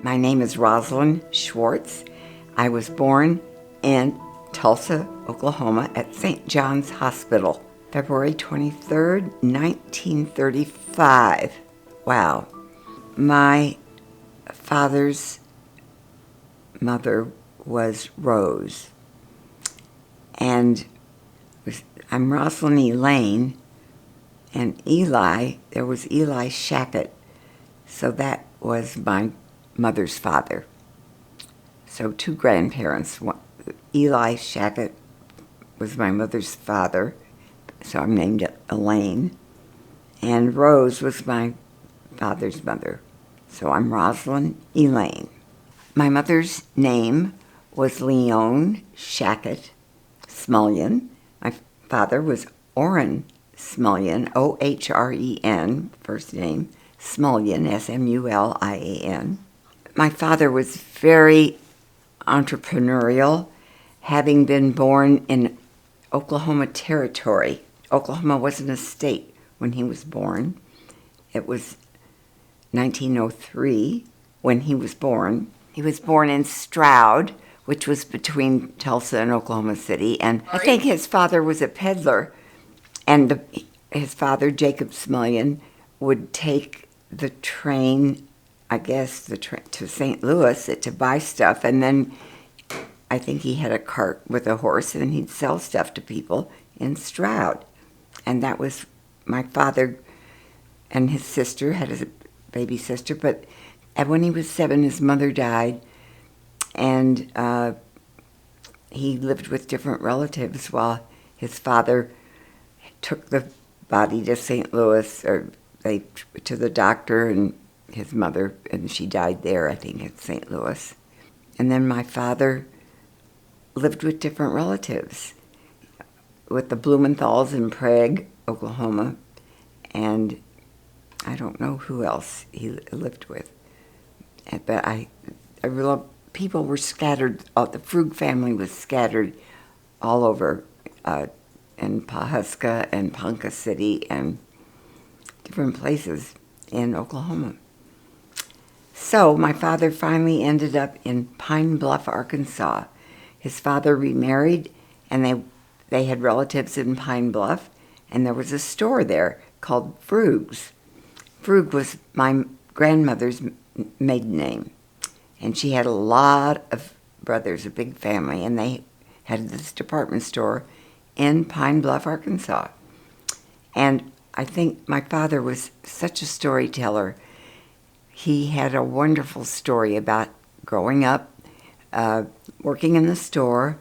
My name is Roslyn Schwartz. I was born in Tulsa, Oklahoma at St. John's Hospital, February 23rd, 1935. Wow. My father's mother was Rose, and I'm Roslyn Elaine, and Eli, there was Eli Shackett, so that was my mother's father. So two grandparents. Eli Shackett was my mother's father, so I'm named Elaine, and Rose was my father's mother, so I'm Roslyn Elaine. My mother's name was Leon Shackett Smullian. My father was Orrin Smullian, O-H-R-E-N, first name, Smullian, S-M-U-L-I-A-N. My father was very entrepreneurial, having been born in Oklahoma Territory. Oklahoma wasn't a state when he was born. It was 1903 when he was born. He was born in Stroud, which was between Tulsa and Oklahoma City, and I think his father was a peddler, and his father, Jacob Smullian, would take the train, I guess, to St. Louis to buy stuff, and then I think he had a cart with a horse, and he'd sell stuff to people in Stroud. And that was my father, and his sister had a baby sister, but when he was 7, his mother died, and he lived with different relatives while his father took the body to St. Louis, or to the doctor, and his mother, and she died there, I think, at St. Louis. And then my father lived with different relatives, with the Blumenthals in Prague, Oklahoma, and I don't know who else he lived with. But people were scattered. The Frug family was scattered all over in Pawhuska and Ponca City and different places in Oklahoma. So my father finally ended up in Pine Bluff, Arkansas. His father remarried, and they had relatives in Pine Bluff, and there was a store there called Frug's. Frug was my grandmother's maiden name, and she had a lot of brothers, a big family, and they had this department store in Pine Bluff, Arkansas. And I think my father was such a storyteller. He had a wonderful story about growing up, working in the store,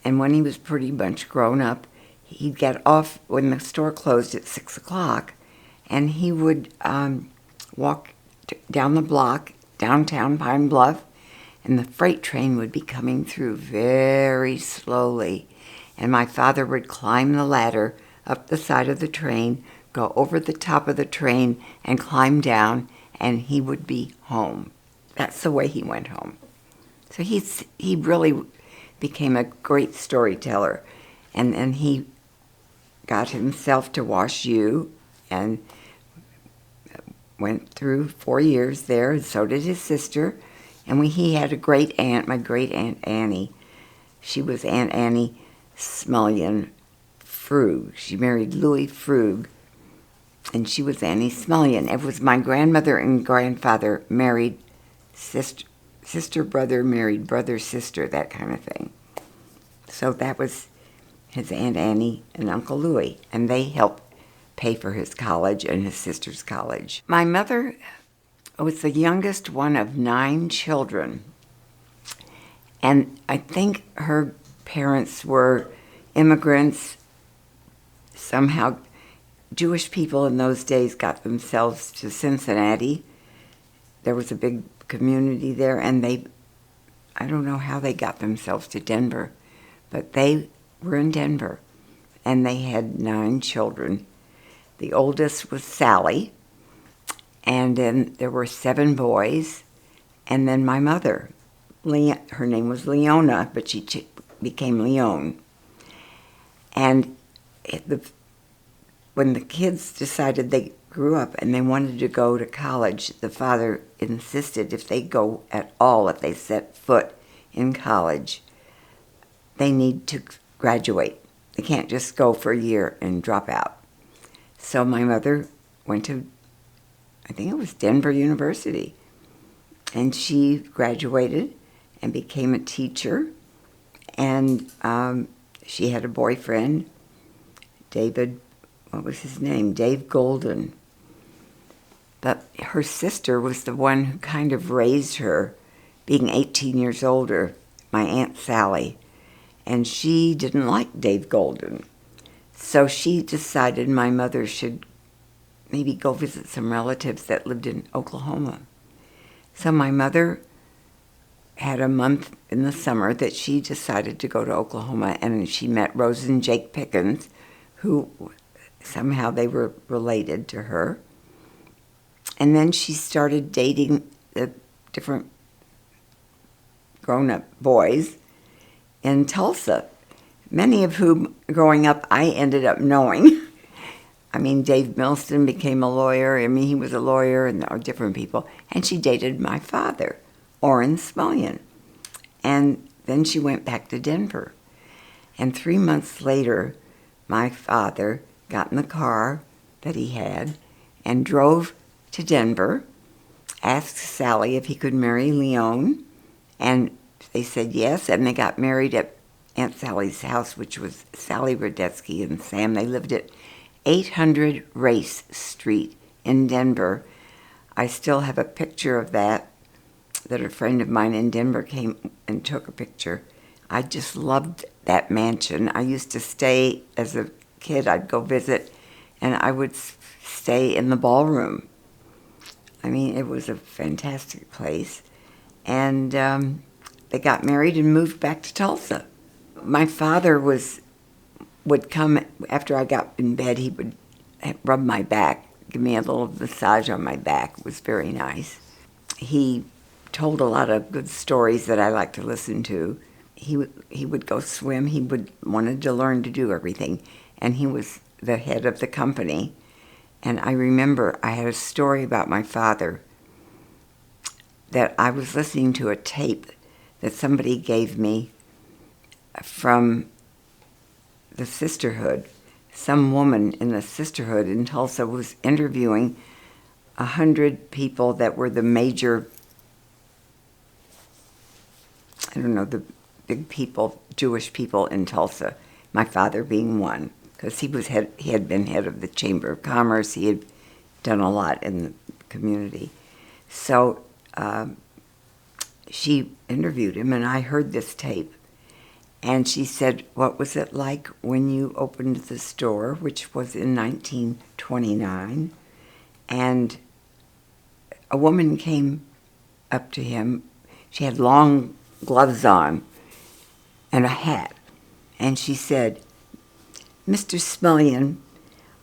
and when he was pretty much grown up, he'd get off when the store closed at 6 o'clock, and he would walk down the block, downtown Pine Bluff, and the freight train would be coming through very slowly. And my father would climb the ladder up the side of the train, go over the top of the train, and climb down, and he would be home. That's the way he went home. So he really became a great storyteller. And he got himself to Wash U and went through 4 years there, and so did his sister. And he had a great aunt, my great aunt Annie. She was Aunt Annie Smullian Frug. She married Louis Frug, and she was Annie Smullian. It was my grandmother and grandfather married sister, brother, married brother, sister, that kind of thing. So that was his Aunt Annie and Uncle Louis, and they helped pay for his college and his sister's college. My mother was the youngest one of 9 children, and I think her parents were immigrants. Somehow Jewish people in those days got themselves to Cincinnati. There was a big community there, and I don't know how they got themselves to Denver, but they were in Denver, and they had 9 children. The oldest was Sally, and then there were 7 boys, and then my mother. Her name was Leona, but she became Leon. And when the kids decided they grew up and they wanted to go to college, the father insisted if they go at all, if they set foot in college, they need to graduate. They can't just go for a year and drop out. So my mother went to, I think it was Denver University, and she graduated and became a teacher, and she had a boyfriend, David, what was his name? Dave Golden. But her sister was the one who kind of raised her, being 18 years older, my Aunt Sally, and she didn't like Dave Golden. So she decided my mother should maybe go visit some relatives that lived in Oklahoma. So my mother had a month in the summer that she decided to go to Oklahoma, and she met Rose and Jake Pickens, who somehow they were related to her. And then she started dating the different grown-up boys in Tulsa, many of whom, growing up, I ended up knowing. I mean, Dave Milston became a lawyer. I mean, he was a lawyer, and there were different people. And she dated my father, Orrin Smullian. And then she went back to Denver. And 3 months later, my father got in the car that he had and drove to Denver, asked Sally if he could marry Leon, and they said yes, and they got married at Aunt Sally's house, which was Sally Radetsky and Sam. They lived at 800 Race Street in Denver. I still have a picture of that a friend of mine in Denver came and took a picture. I just loved that mansion. I used to stay, as a kid, I'd go visit, and I would stay in the ballroom. I mean, it was a fantastic place. And they got married and moved back to Tulsa. My father would come after I got in bed. He would rub my back, give me a little massage on my back. It was very nice. He told a lot of good stories that I like to listen to. He would go swim. He wanted to learn to do everything, and he was the head of the company. And I remember I had a story about my father that I was listening to a tape that somebody gave me from the sisterhood. Some woman in the sisterhood in Tulsa was interviewing 100 people that were the major, the big people, Jewish people in Tulsa, my father being one, because he had been head of the Chamber of Commerce. He had done a lot in the community. So she interviewed him, and I heard this tape. And she said, what was it like when you opened the store, which was in 1929, and a woman came up to him. She had long gloves on and a hat. And she said, Mr. Smullian,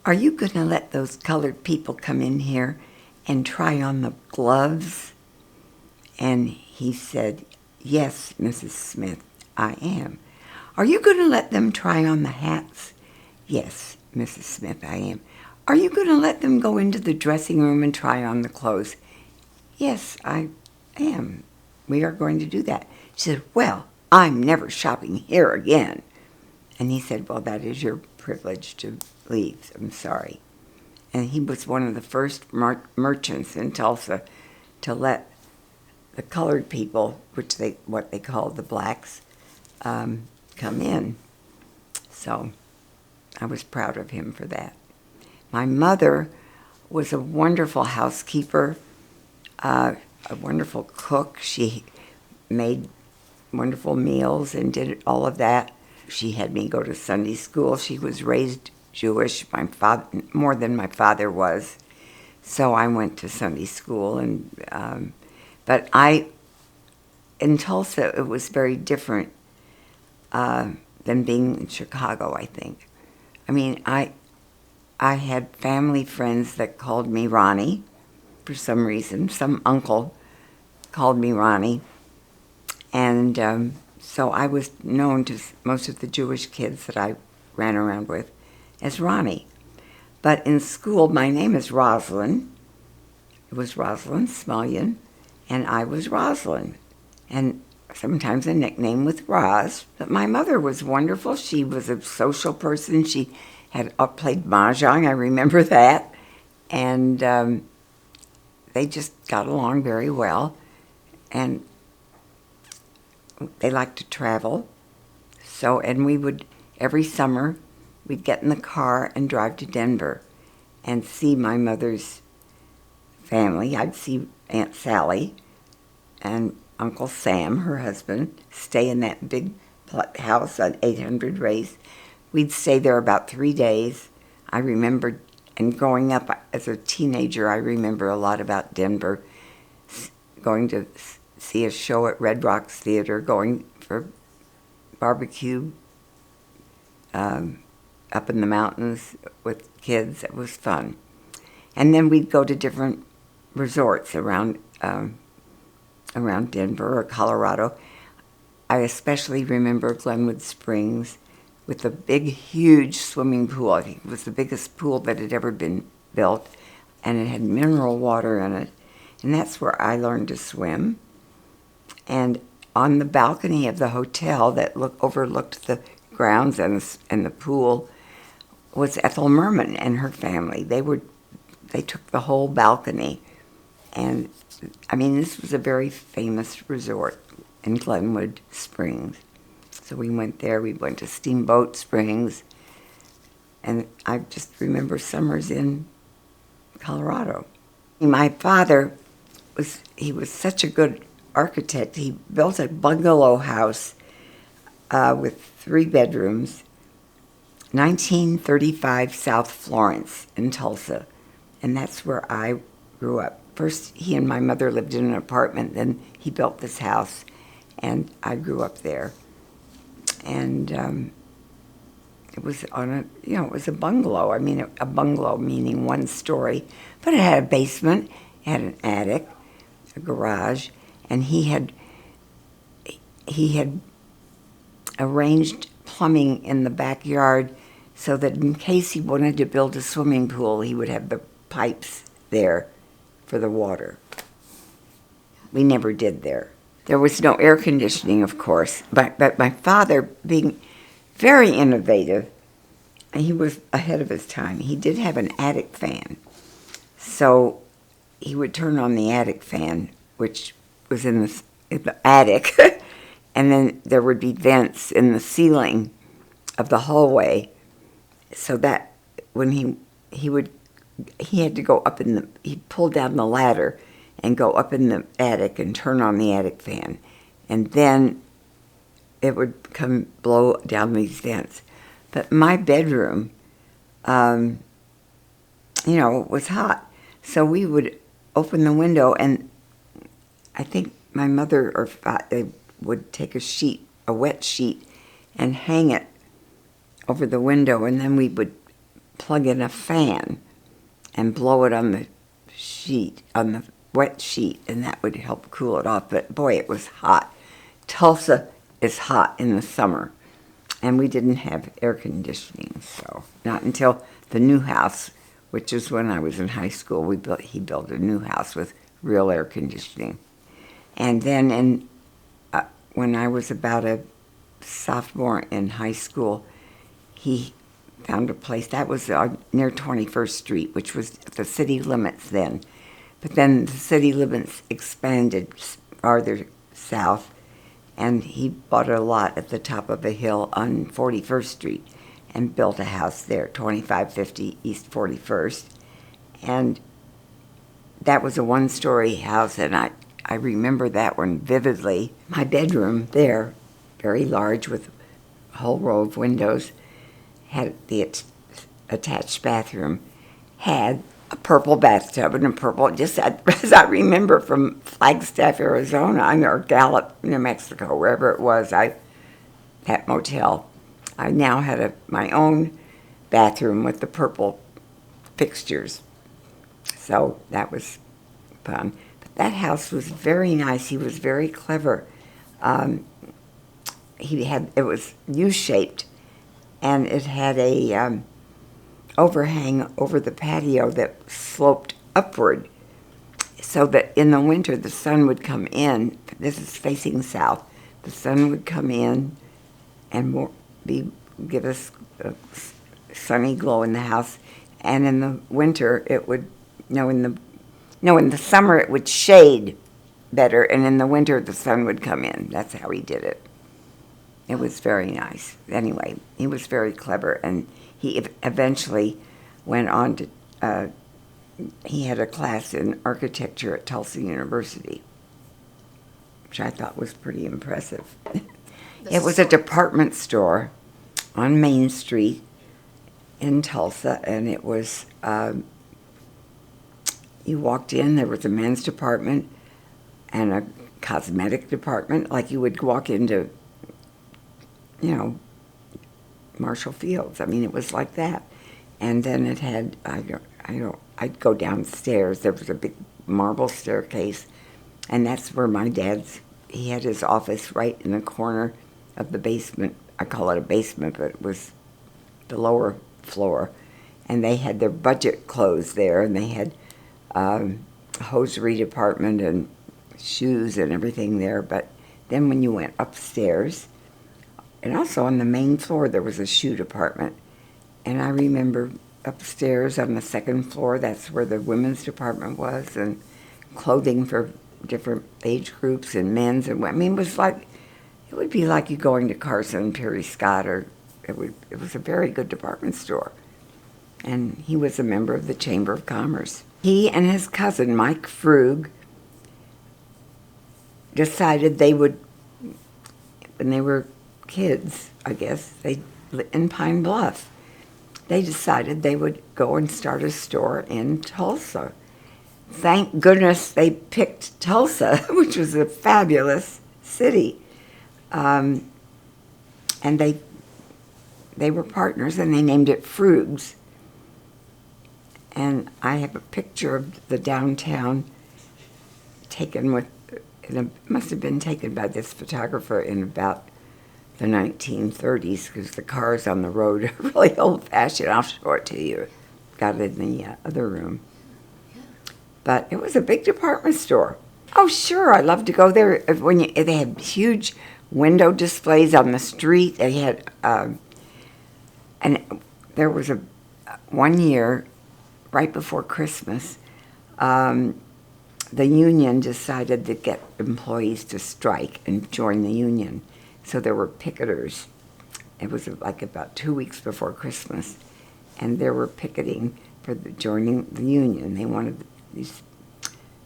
are you going to let those colored people come in here and try on the gloves? And he said, yes, Mrs. Smith, I am. Are you going to let them try on the hats? Yes, Mrs. Smith, I am. Are you going to let them go into the dressing room and try on the clothes? Yes, I am. We are going to do that. She said, well, I'm never shopping here again. And he said, well, that is your privilege to leave. I'm sorry. And he was one of the first merchants in Tulsa to let the colored people, what they called the blacks, come in. So I was proud of him for that. My mother was a wonderful housekeeper, a wonderful cook. She made wonderful meals and did all of that. She had me go to Sunday school. She was raised Jewish, my father, more than my father was. So I went to Sunday school, but in Tulsa, it was very different than being in Chicago, I think. I mean, I had family friends that called me Ronnie for some reason. Some uncle called me Ronnie. And so I was known to most of the Jewish kids that I ran around with as Ronnie. But in school, my name is Roslyn. It was Roslyn Smullion, and I was Roslyn. And sometimes a nickname with Roz. But my mother was wonderful. She was a social person. She had played mahjong, I remember that. And they just got along very well. And they liked to travel. So, and we would, every summer, we'd get in the car and drive to Denver and see my mother's family. I'd see Aunt Sally and Uncle Sam, her husband, stay in that big house on 800 Race. We'd stay there about 3 days. I remember, and growing up as a teenager, I remember a lot about Denver, going to see a show at Red Rocks Theater, going for barbecue up in the mountains with kids. It was fun. And then we'd go to different resorts around Denver or Colorado. I especially remember Glenwood Springs with a big, huge swimming pool. I think it was the biggest pool that had ever been built, and it had mineral water in it. And that's where I learned to swim. And on the balcony of the hotel that overlooked the grounds and the pool was Ethel Merman and her family. They took the whole balcony. And, I mean, this was a very famous resort in Glenwood Springs. So we went there. We went to Steamboat Springs. And I just remember summers in Colorado. My father was such a good architect. He built a bungalow house with 3 bedrooms, 1935 South Florence in Tulsa. And that's where I grew up. First, he and my mother lived in an apartment, then he built this house, and I grew up there. And it was it was a bungalow. I mean, a bungalow meaning 1 story, but it had a basement, it had an attic, a garage, and he had arranged plumbing in the backyard so that in case he wanted to build a swimming pool, he would have the pipes there for the water. We never did there. There was no air conditioning, of course, but my father, being very innovative, he was ahead of his time. He did have an attic fan. So he would turn on the attic fan, which was in the attic, and then there would be vents in the ceiling of the hallway, so that when he had to go up he'd pull down the ladder and go up in the attic and turn on the attic fan. And then it would blow down these vents. But my bedroom, was hot. So we would open the window, and I think my mother or father would take a wet sheet, and hang it over the window, and then we would plug in a fan and blow it on the wet sheet, and that would help cool it off. But boy, it was hot. Tulsa is hot in the summer, and we didn't have air conditioning, so not until the new house, which is when I was in high school, he built a new house with real air conditioning. And then when I was about a sophomore in high school, he found a place that was near 21st Street, which was the city limits then. But then the city limits expanded farther south, and he bought a lot at the top of a hill on 41st Street and built a house there, 2550 East 41st. And that was a 1-story house, and I remember that one vividly. My bedroom there, very large with a whole row of windows, had the attached bathroom, had a purple bathtub and a purple, just as I remember from Flagstaff, Arizona, or Gallup, New Mexico, wherever it was, that motel. I now had my own bathroom with the purple fixtures. So that was fun. But that house was very nice. He was very clever. It was U-shaped, and it had a overhang over the patio that sloped upward, so that in the winter the sun would come in. This is facing south. The sun would come in and give us a sunny glow in the house. And in the winter, it would, in the summer it would shade better, and in the winter the sun would come in. That's how he did it. It was very nice. Anyway, he was very clever, and he eventually went on to, he had a class in architecture at Tulsa University, which I thought was pretty impressive. It was a department store on Main Street in Tulsa, and it was, you walked in, there was a men's department and a cosmetic department, like you would walk into, Marshall Fields. I mean, it was like that. And then it had, I'd go downstairs. There was a big marble staircase, and that's where my he had his office right in the corner of the basement. I call it a basement, but it was the lower floor. And they had their budget clothes there, and they had a hosiery department and shoes and everything there. But then when you went upstairs, and also on the main floor, there was a shoe department. And I remember upstairs on the second floor, that's where the women's department was, and clothing for different age groups and men's and women. I mean, it would be like you going to Carson, Perry Scott, or it was a very good department store. And he was a member of the Chamber of Commerce. He and his cousin, Mike Frug, decided they would, when they were kids, I guess, in Pine Bluff, they decided they would go and start a store in Tulsa. Thank goodness they picked Tulsa, which was a fabulous city. And they were partners, and they named it Frug's. And I have a picture of the downtown it must have been taken by this photographer in about the 1930s, because the cars on the road are really old-fashioned. I'll show it to you. Got it in the other room. But it was a big department store. Oh, sure, I love to go there. They had huge window displays on the street. They had, and there was one year, right before Christmas, the union decided to get employees to strike and join the union. So there were picketers. It was like about 2 weeks before Christmas, and there were picketing for joining the union. They wanted these.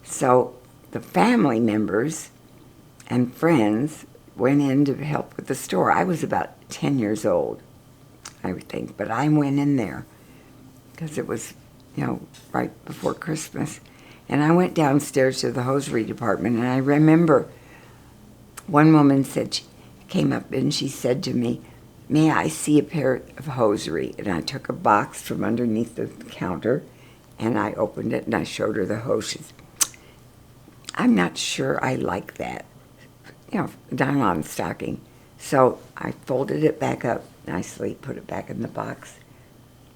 So the family members and friends went in to help with the store. I was about 10 years old, I would think, but I went in there because it was, right before Christmas. And I went downstairs to the hosiery department, and I remember one woman came up and she said to me, "May I see a pair of hosiery?" And I took a box from underneath the counter, and I opened it, and I showed her the hoses. I'm not sure I like that, nylon stocking. So I folded it back up nicely, put it back in the box,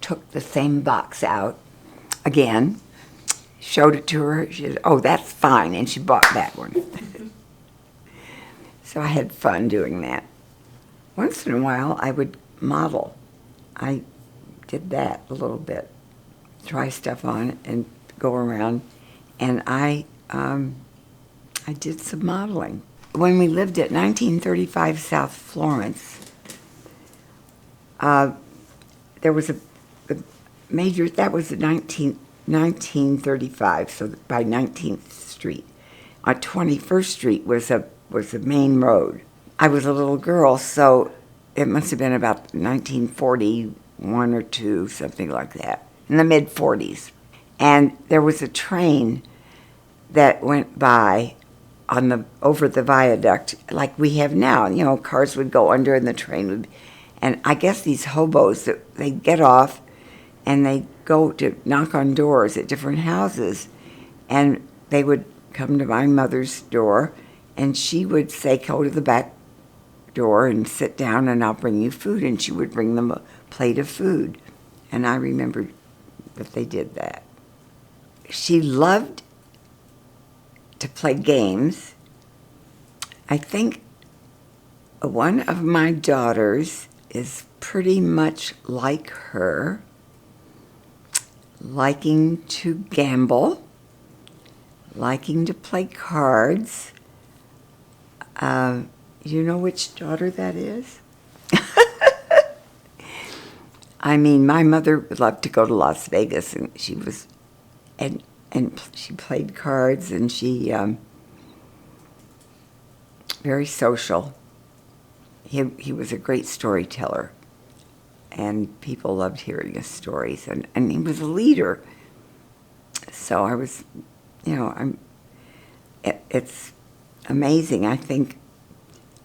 took the same box out again, showed it to her. She said, "Oh, that's fine," and she bought that one. So I had fun doing that. Once in a while, I would model. I did that a little bit, try stuff on and go around, and I did some modeling. When we lived at 1935 South Florence, there was a major, that was the 1935, so by 19th Street. On 21st Street was the main road. I was a little girl, so it must have been about 1941 or 2, something like that, in the mid-40s. And there was a train that went by over the viaduct like we have now. Cars would go under and the train would, and I guess these hobos, they'd get off and they'd go to knock on doors at different houses, and they would come to my mother's door, and she would say, "Go to the back door and sit down, and I'll bring you food," and she would bring them a plate of food. And I remember that they did that. She loved to play games. I think one of my daughters is pretty much like her, liking to gamble, liking to play cards. You know which daughter that is? I mean, my mother loved to go to Las Vegas, and she was, and she played cards, and she very social. He was a great storyteller, and people loved hearing his stories, and he was a leader. So I was, it's amazing. I think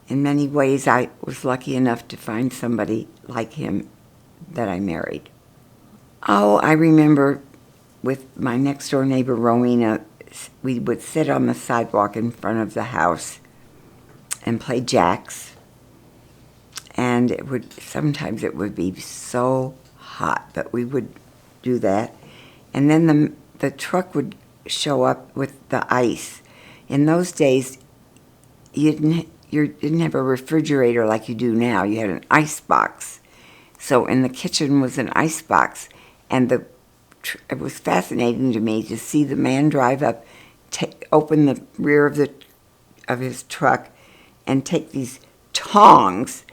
in many ways I was lucky enough to find somebody like him that I married. Oh, I remember with my next door neighbor, Rowena, we would sit on the sidewalk in front of the house and play jacks. And sometimes it would be so hot, but we would do that. And then the truck would show up with the ice. In those days, you didn't have a refrigerator like you do now. You had an ice box. So in the kitchen was an ice box, and it was fascinating to me to see the man drive up, open the rear of his truck, and take these tongs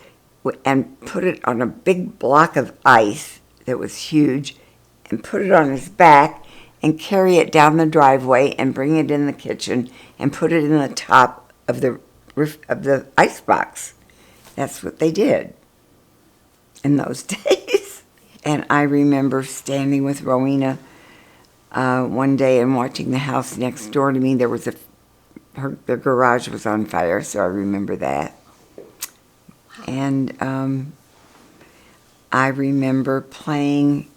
and put it on a big block of ice that was huge, and put it on his back, and carry it down the driveway, and bring it in the kitchen, and put it in the top of the ice box. That's what they did in those days. And I remember standing with Rowena one day and watching the house next door to me. There was the garage was on fire, so I remember that. And I remember playing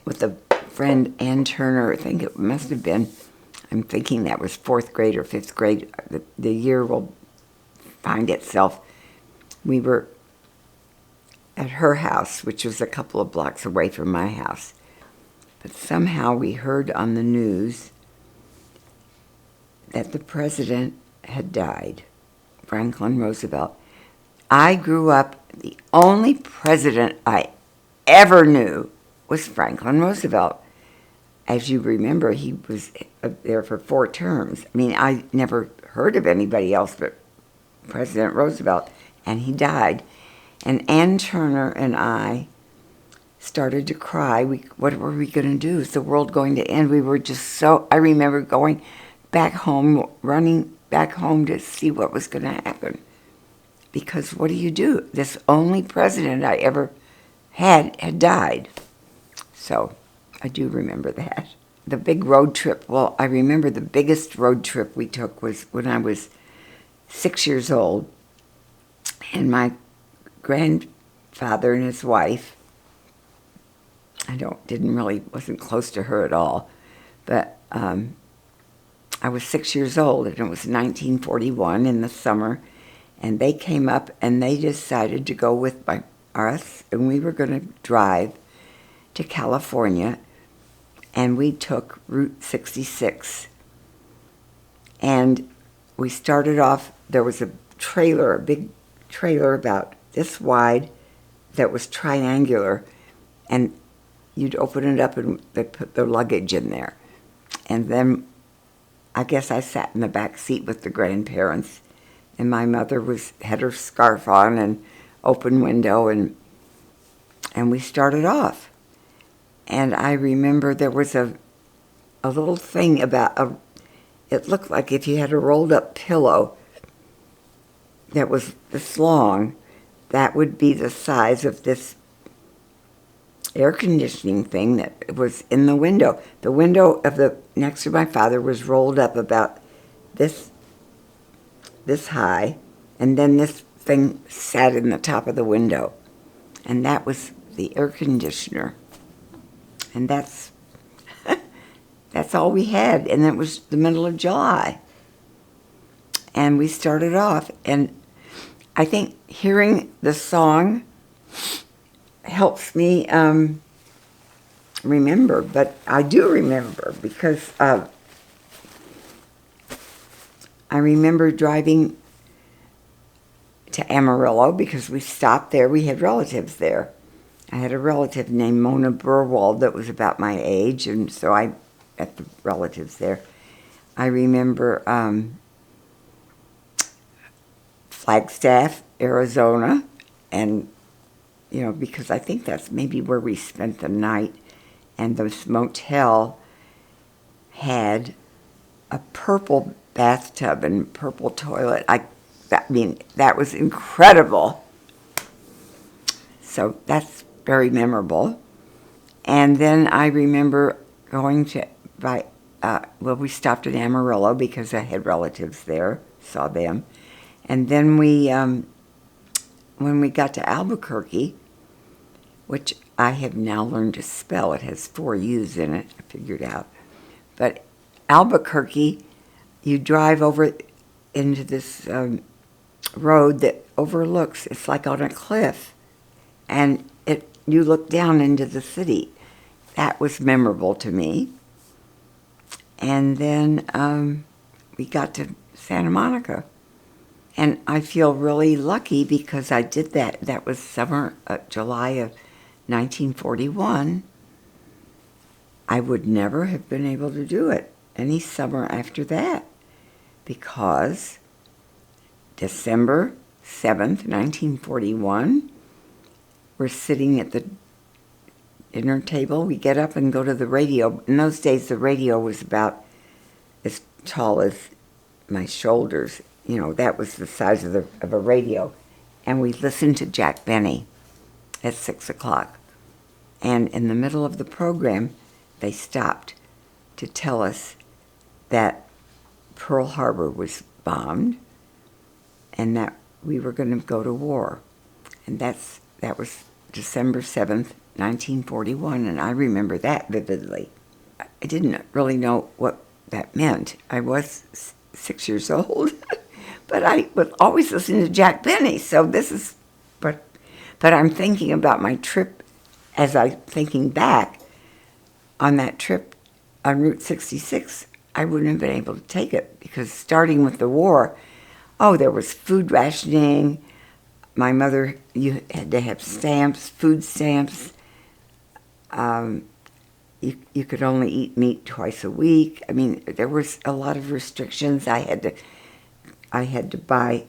with a friend, Ann Turner. I think it must have been, I'm thinking that was 4th grade or 5th grade. The year will find itself. We were at her house, which was a couple of blocks away from my house. But somehow we heard on the news that the president had died, Franklin Roosevelt. I grew up, the only president I ever knew was Franklin Roosevelt. As you remember, he was there for 4 terms. I mean, I never heard of anybody else but President Roosevelt, and he died. And Ann Turner and I started to cry. What were we going to do? Is the world going to end? We were just so... I remember going back home, running back home to see what was going to happen. Because what do? This only president I ever had died. So I do remember that. The big road trip, well, I remember the biggest road trip we took was when I was 6 years old. And my grandfather and his wife, wasn't close to her at all, but I was 6 years old, and it was 1941 in the summer, and they came up and they decided to go with us, and we were going to drive to California, and we took Route 66. And we started off, there was a big trailer about this wide that was triangular, and you'd open it up and they'd put the luggage in there. And then I guess I sat in the back seat with the grandparents, and my mother had her scarf on and open window, and we started off. And I remember there was a little thing about it looked like if you had a rolled up pillow that was this long, that would be the size of this air conditioning thing that was in the window. The window next to my father was rolled up about this high, and then this thing sat in the top of the window. And that was the air conditioner. And that's all we had, and it was the middle of July. And we started off, and I think hearing the song helps me remember, but I do remember because I remember driving to Amarillo because we stopped there. We had relatives there. I had a relative named Mona Burwald that was about my age, and so I met the relatives there. I remember Flagstaff, Arizona, and, because I think that's maybe where we spent the night, and this motel had a purple bathtub and purple toilet. That was incredible. So that's very memorable. And then I remember going we stopped at Amarillo because I had relatives there, saw them. And then when we got to Albuquerque, which I have now learned to spell, it has 4 U's in it, I figured out. But Albuquerque, you drive over into this road that overlooks, it's like on a cliff, and you look down into the city. That was memorable to me. And then we got to Santa Monica. And I feel really lucky because I did that. That was July of 1941. I would never have been able to do it any summer after that because December 7th, 1941, we're sitting at the dinner table. We get up and go to the radio. In those days, the radio was about as tall as my shoulders. That was the size of a radio. And we listened to Jack Benny at 6 o'clock. And in the middle of the program, they stopped to tell us that Pearl Harbor was bombed and that we were going to go to war. And that was December 7th, 1941, and I remember that vividly. I didn't really know what that meant. I was 6 years old, but I would always listen to Jack Benny, so but I'm thinking about my trip as I'm thinking back on that trip on Route 66. I wouldn't have been able to take it because starting with the war, there was food rationing. My mother, you had to have stamps, food stamps. You could only eat meat twice a week. There was a lot of restrictions. I had to buy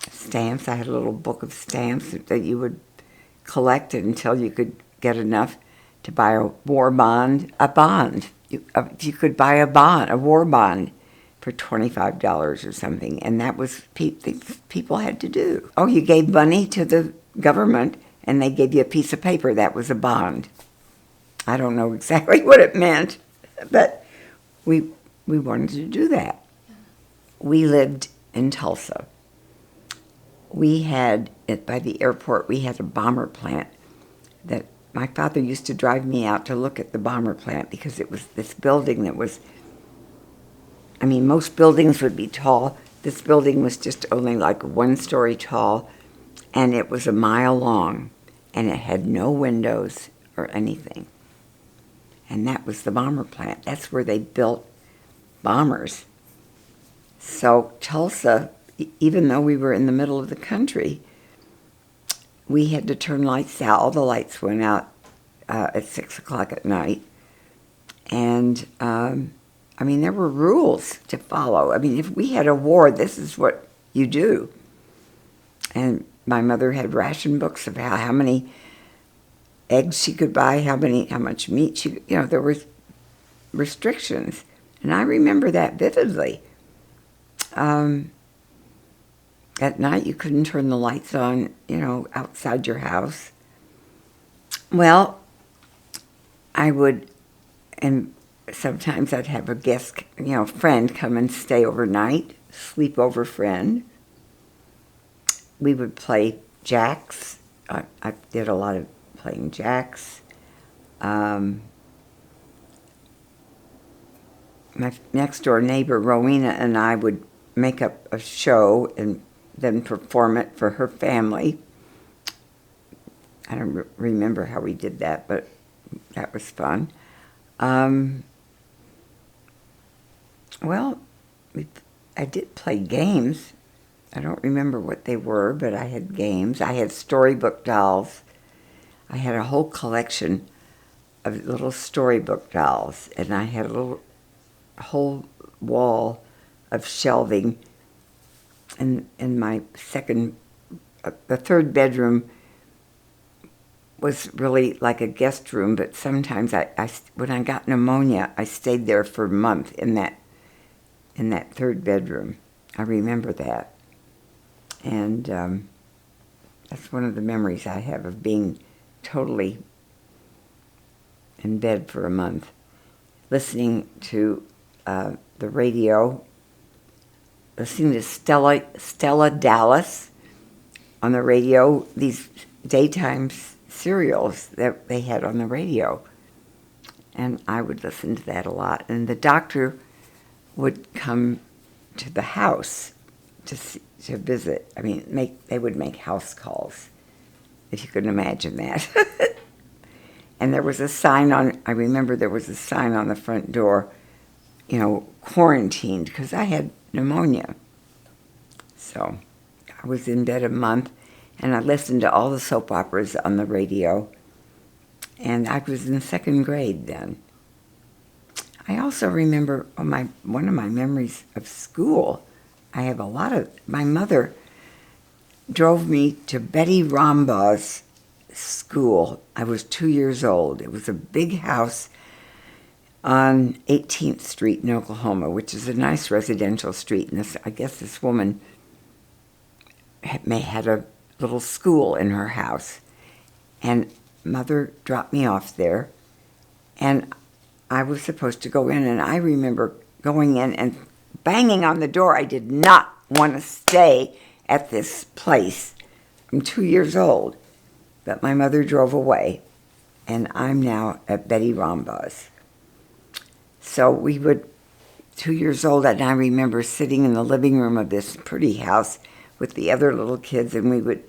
stamps. I had a little book of stamps that you would collect until you could get enough to buy a war bond. You could buy a war bond for $25 or something, and that was things people had to do. You gave money to the government, and they gave you a piece of paper. That was a bond. I don't know exactly what it meant, but we wanted to do that. We lived in Tulsa. By the airport, we had a bomber plant that my father used to drive me out to look at the bomber plant because it was this building that was, most buildings would be tall. This building was just only like 1 story tall, and it was a mile long, and it had no windows or anything. And that was the bomber plant. That's where they built bombers. So Tulsa, even though we were in the middle of the country, we had to turn lights out. All the lights went out at 6 o'clock at night. And, there were rules to follow. If we had a war, this is what you do. And my mother had ration books of how many eggs she could buy, how much meat she could, there were restrictions. And I remember that vividly. At night, you couldn't turn the lights on, outside your house. Well, I would, and sometimes I'd have a guest, friend come and stay overnight, sleepover friend. We would play jacks. I did a lot of playing jacks. My next door neighbor, Rowena, and I would make up a show and then perform it for her family. I don't remember how we did that, but that was fun. Well, I did play games. I don't remember what they were, but I had games. I had storybook dolls. I had a whole collection of little storybook dolls, and I had a whole wall of shelving in my the third bedroom was really like a guest room, but sometimes when I got pneumonia, I stayed there for a month in that third bedroom. I remember that. And that's one of the memories I have of being totally in bed for a month, listening to the radio, listening to Stella Dallas on the radio, these daytime serials that they had on the radio. And I would listen to that a lot. And the doctor would come to the house to visit. I mean, they would make house calls, if you can imagine that. And there was a sign I remember there was a sign on the front door, quarantined, because I had pneumonia. So I was in bed a month, and I listened to all the soap operas on the radio, and I was in second grade then. I also remember one of my memories of school. I have a lot of... My mother drove me to Betty Rombaugh's school. I was 2 years old. It was a big house on 18th Street in Oklahoma, which is a nice residential street. And I guess this woman had a little school in her house. And Mother dropped me off there, and I was supposed to go in, and I remember going in and banging on the door. I did not want to stay at this place. I'm 2 years old, but my mother drove away, and I'm now at Betty Rombaugh's. So 2 years old, and I remember sitting in the living room of this pretty house with the other little kids, and we would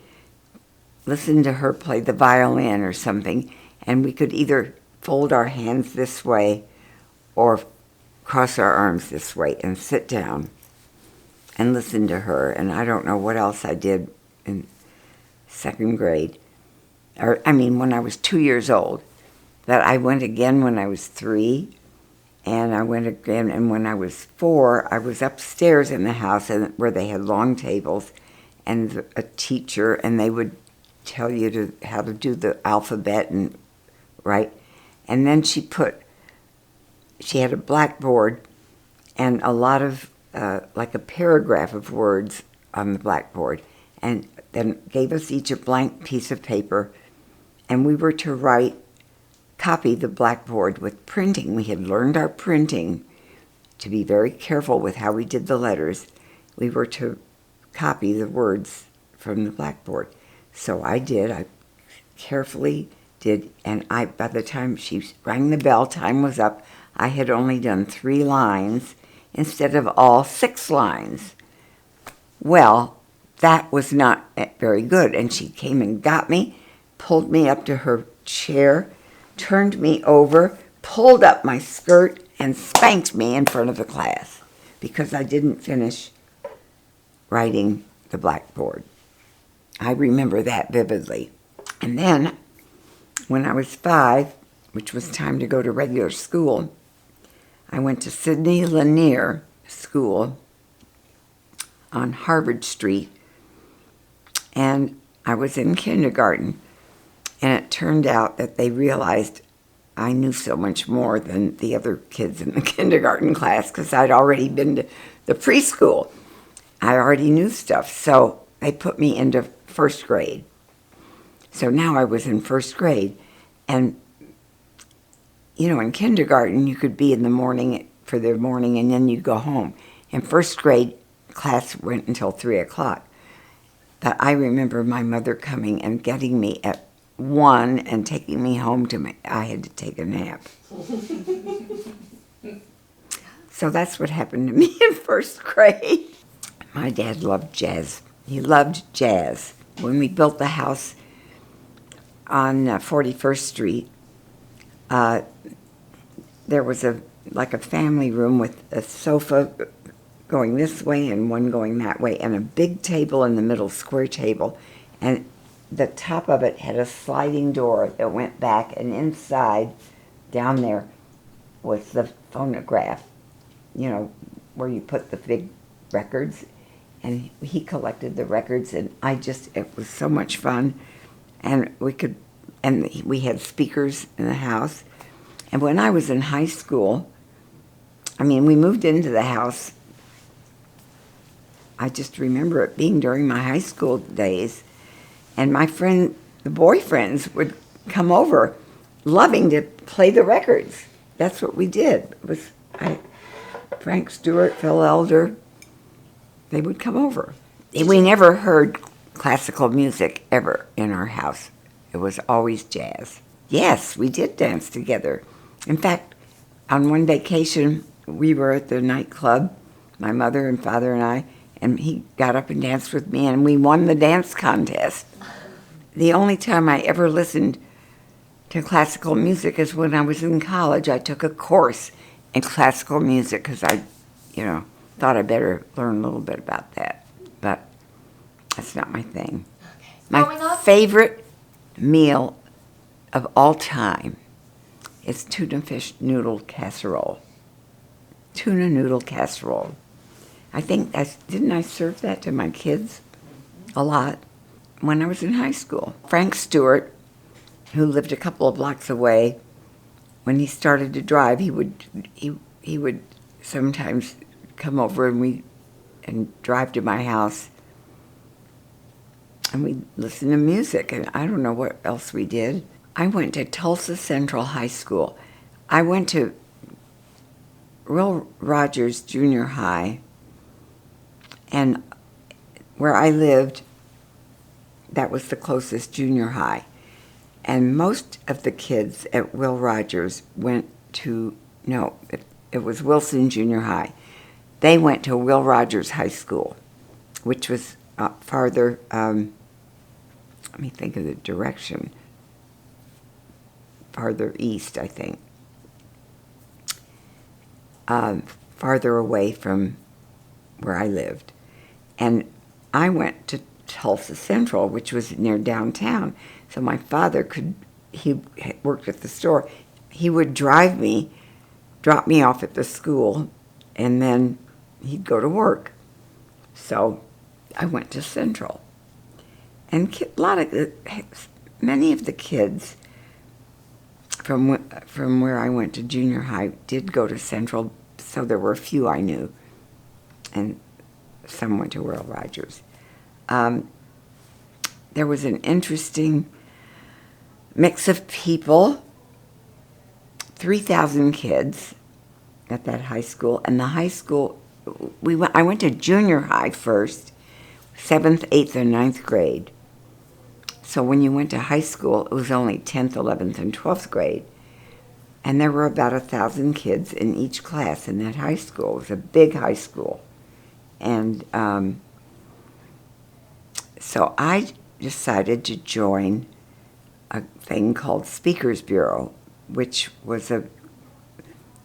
listen to her play the violin or something, and we could either fold our hands this way or cross our arms this way and sit down and listen to her. And I don't know what else I did in second grade. When I was 2 years old. That I went again when I was 3, and I went again, and when I was 4, I was upstairs in the house where they had long tables and a teacher, and they would tell you how to do the alphabet and right. And then she had a blackboard and a lot of, like a paragraph of words on the blackboard, and then gave us each a blank piece of paper, and we were to copy the blackboard with printing. We had learned our printing, to be very careful with how we did the letters. We were to copy the words from the blackboard. So I did. I carefully did, and by the time she rang the bell, time was up, I had only done 3 lines instead of all 6 lines. Well, that was not very good, and she came and got me, pulled me up to her chair, turned me over, pulled up my skirt, and spanked me in front of the class because I didn't finish writing the blackboard. I remember that vividly. And then, when I was 5, which was time to go to regular school, I went to Sidney Lanier School on Harvard Street, and I was in kindergarten, and it turned out that they realized I knew so much more than the other kids in the kindergarten class because I'd already been to the preschool. I already knew stuff, so they put me into first grade. So now I was in first grade, and in kindergarten you could be in the morning for the morning and then you'd go home. In first grade, class went until 3 o'clock. But I remember my mother coming and getting me at 1 and taking me home I had to take a nap. So that's what happened to me in first grade. My dad loved jazz. He loved jazz. When we built the house, on 41st Street, there was a family room with a sofa going this way and one going that way, and a big table in the middle, square table, and the top of it had a sliding door that went back, and inside, down there, was the phonograph, where you put the big records, and he collected the records, and it was so much fun, and we had speakers in the house. And when I was in high school, we moved into the house. I just remember it being during my high school days, and my the boyfriends would come over, loving to play the records. That's what we did. It was Frank Stewart, Phil Elder. They would come over. We never heard classical music ever in our house. It was always jazz. Yes, we did dance together. In fact, on one vacation, we were at the nightclub, my mother and father and I, and he got up and danced with me, and we won the dance contest. The only time I ever listened to classical music is when I was in college. I took a course in classical music because I, thought I better learn a little bit about that. But that's not my thing. Okay. My favorite meal of all time is tuna fish noodle casserole. Tuna noodle casserole. I think didn't I serve that to my kids a lot when I was in high school? Frank Stewart, who lived a couple of blocks away, when he started to drive, he would sometimes come over and drive to my house, and we'd listen to music, and I don't know what else we did. I went to Tulsa Central High School. I went to Will Rogers Junior High, and where I lived, that was the closest junior high. And most of the kids at Will Rogers went to, it was Wilson Junior High. They went to Will Rogers High School, which was farther, let me think of the direction, farther east, I think. Farther away from where I lived. And I went to Tulsa Central, which was near downtown. So my father he worked at the store. He would drive me, drop me off at the school, and then he'd go to work. So I went to Central. And many of the kids from where I went to junior high did go to Central, so there were a few I knew. And some went to Will Rogers. There was an interesting mix of people, 3,000 kids at that high school. And the high school, I went to junior high first, 7th, 8th, and 9th grade. So when you went to high school, it was only 10th, 11th, and 12th grade. And there were about 1,000 kids in each class in that high school. It was a big high school. And so I decided to join a thing called Speakers Bureau, which was a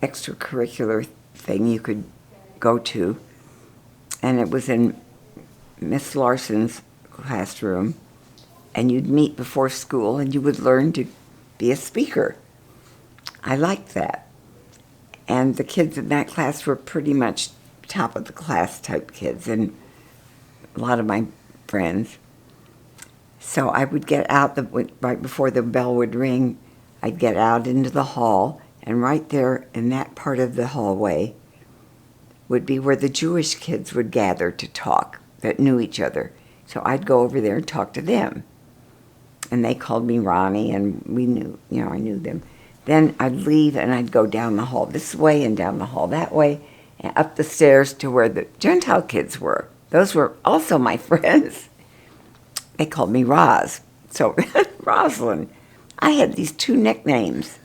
extracurricular thing you could go to. And it was in Miss Larson's classroom. And you'd meet before school and you would learn to be a speaker. I liked that. And the kids in that class were pretty much top of the class type kids, and a lot of my friends. So I would get out, right before the bell would ring, I'd get out into the hall, and right there in that part of the hallway would be where the Jewish kids would gather to talk, that knew each other. So I'd go over there and talk to them. And they called me Ronnie, and we knew, I knew them. Then I'd leave and I'd go down the hall this way and down the hall that way, and up the stairs to where the Gentile kids were. Those were also my friends. They called me Roz. So Roslyn. I had these two nicknames,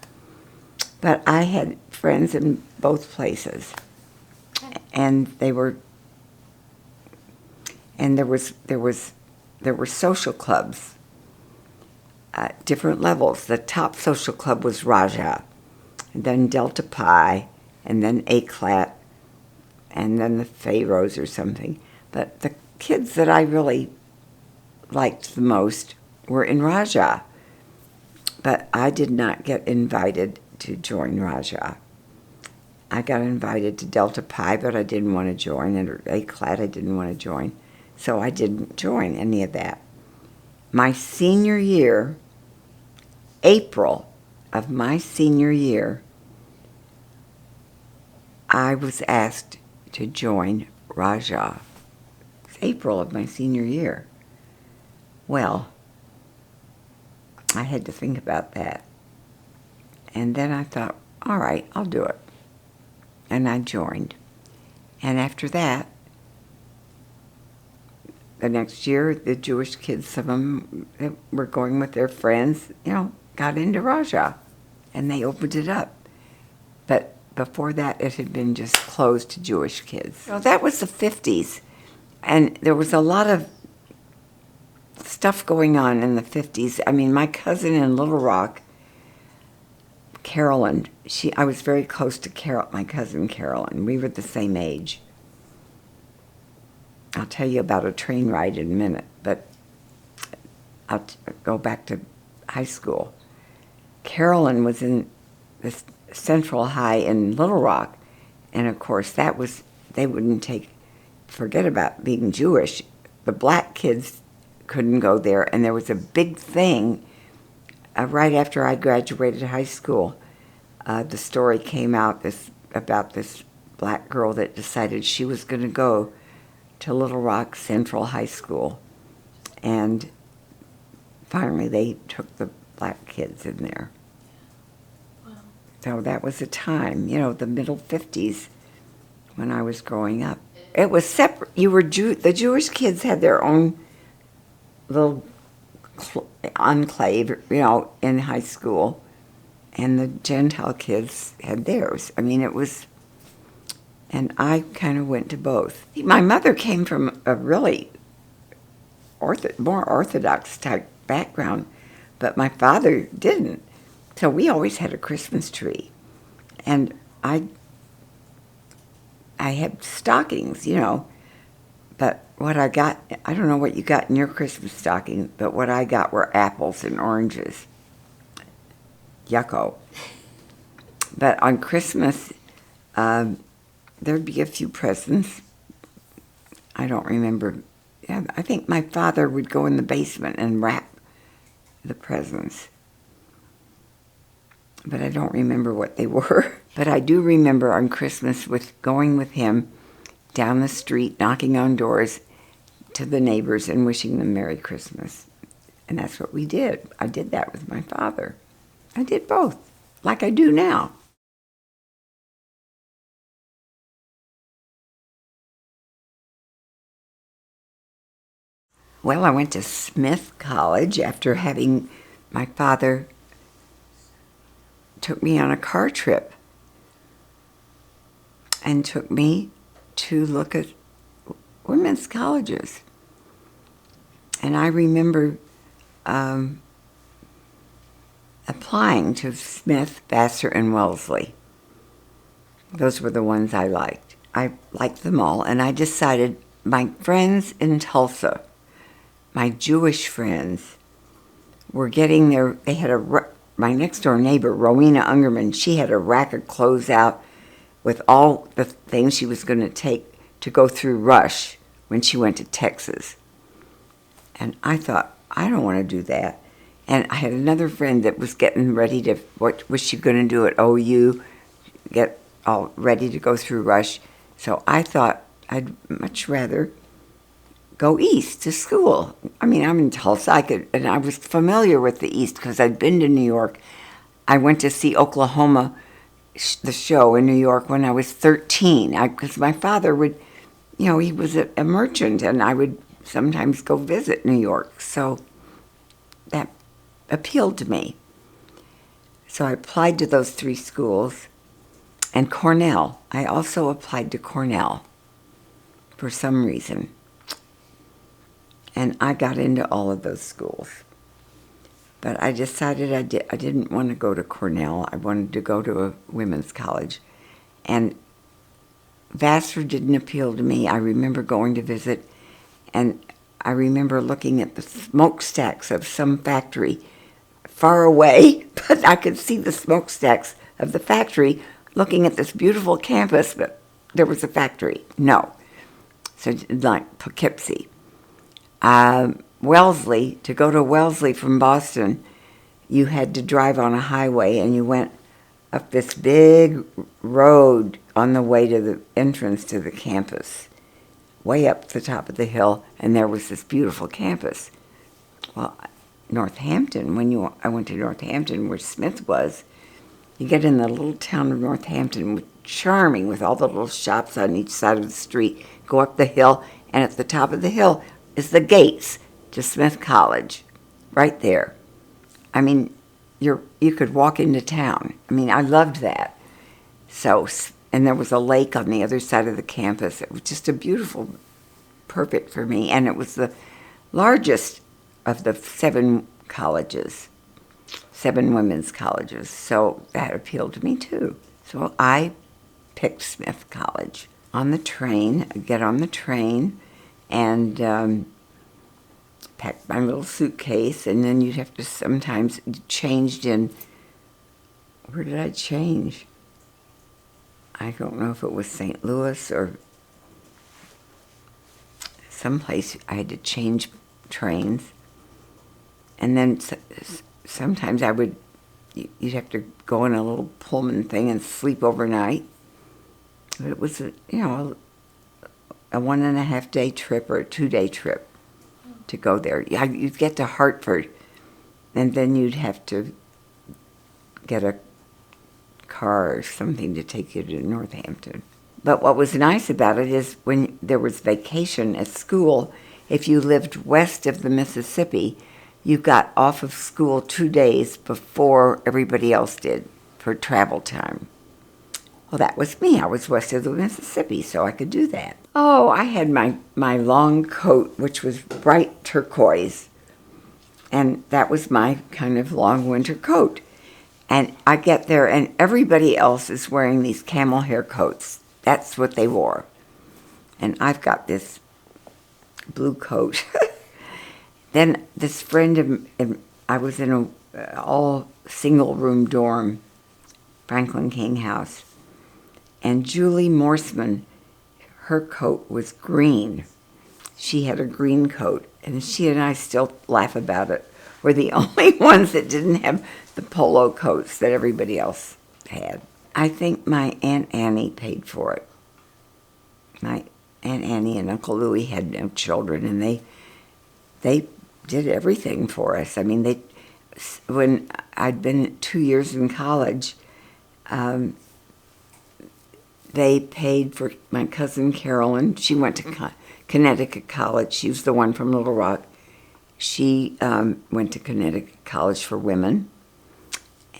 but I had friends in both places. And there were social clubs. different levels. The top social club was Raja, and then Delta Pi, and then ACLAT, and then the Pharaohs or something. But the kids that I really liked the most were in Raja. But I did not get invited to join Raja. I got invited to Delta Pi, but I didn't want to join, and ACLAT I didn't want to join. So I didn't join any of that. My senior year, April of my senior year, I was asked to join Raja. It's April of my senior year. Well, I had to think about that. And then I thought, all right, I'll do it. And I joined. And after that, the next year, the Jewish kids, some of them that were going with their friends, got into Raja. And they opened it up. But before that, it had been just closed to Jewish kids. So that was the 50s. And there was a lot of stuff going on in the 50s. I mean, my cousin in Little Rock, Carolyn, I was very close to my cousin Carolyn. We were the same age. I'll tell you about a train ride in a minute, but I'll go back to high school. Carolyn was in this Central High in Little Rock, and of course they wouldn't forget about being Jewish. The black kids couldn't go there, and there was a big thing right after I graduated high school. The story came out about this black girl that decided she was going to go to Little Rock Central High School, and finally they took the black kids in there. Wow. So that was a time, the middle 50s when I was growing up. It was separate. The Jewish kids had their own little enclave, in high school, and the Gentile kids had theirs. I mean, it was, and I kind of went to both. My mother came from a really more Orthodox type background, but my father didn't. So we always had a Christmas tree, and I had stockings, but what I got, I don't know what you got in your Christmas stocking, but what I got were apples and oranges. Yucko. But on Christmas, there'd be a few presents. I don't remember. Yeah, I think my father would go in the basement and wrap the presents. But I don't remember what they were. But I do remember on Christmas going with him down the street, knocking on doors to the neighbors and wishing them Merry Christmas. And that's what we did. I did that with my father. I did both, like I do now. Well, I went to Smith College after having my father took me on a car trip and took me to look at women's colleges. And I remember applying to Smith, Vassar, and Wellesley. Those were the ones I liked. I liked them all, and I decided my friends in Tulsa, my Jewish friends, were getting my next door neighbor, Rowena Ungerman, she had a rack of clothes out with all the things she was going to take to go through Rush when she went to Texas. And I thought, I don't want to do that. And I had another friend that was getting ready to, what was she going to do at OU, get all ready to go through Rush. So I thought I'd much rather go east to school. I mean, I'm in Tulsa, and I was familiar with the East because I'd been to New York. I went to see Oklahoma, the show in New York when I was 13, because my father would, he was a merchant, and I would sometimes go visit New York. So that appealed to me. So I applied to those 3 schools, and Cornell. I also applied to Cornell for some reason. And I got into all of those schools. But I decided I didn't want to go to Cornell. I wanted to go to a women's college. And Vassar didn't appeal to me. I remember going to visit, and I remember looking at the smokestacks of some factory far away, but I could see the smokestacks of the factory looking at this beautiful campus, but there was a factory. No. So like Poughkeepsie. Wellesley, to go to Wellesley from Boston, you had to drive on a highway, and you went up this big road on the way to the entrance to the campus, way up the top of the hill, and there was this beautiful campus. Well, Northampton, I went to Northampton, where Smith was, you get in the little town of Northampton, charming, with all the little shops on each side of the street, go up the hill, and at the top of the hill is the gates to Smith College, right there. I mean, you could walk into town. I mean, I loved that. So, and there was a lake on the other side of the campus. It was just a beautiful, perfect for me. And it was the largest of the 7 colleges, 7 women's colleges. So that appealed to me too. So I picked Smith College. On the train, I'd get on the train and packed my little suitcase, and then you'd have to sometimes changed in, where did I change? I don't know if it was St. Louis or someplace. I had to change trains. And then sometimes you'd have to go in a little Pullman thing and sleep overnight. But it was, a 1.5 day trip or a 2-day trip to go there. You'd get to Hartford, and then you'd have to get a car or something to take you to Northampton. But what was nice about it is when there was vacation at school, if you lived west of the Mississippi, you got off of school 2 days before everybody else did for travel time. Well, that was me. I was west of the Mississippi, so I could do that. Oh, I had my long coat, which was bright turquoise, and that was my kind of long winter coat. And I get there, and everybody else is wearing these camel hair coats. That's what they wore. And I've got this blue coat. Then this friend of I was in a all single-room dorm, Franklin King House. And Julie Morseman, her coat was green. She had a green coat, and she and I still laugh about it. We're the only ones that didn't have the polo coats that everybody else had. I think my Aunt Annie paid for it. My Aunt Annie and Uncle Louie had no children, and they did everything for us. I mean, when I'd been 2 years in college, they paid for my cousin Carolyn. She went to Connecticut College. She was the one from Little Rock. She went to Connecticut College for women.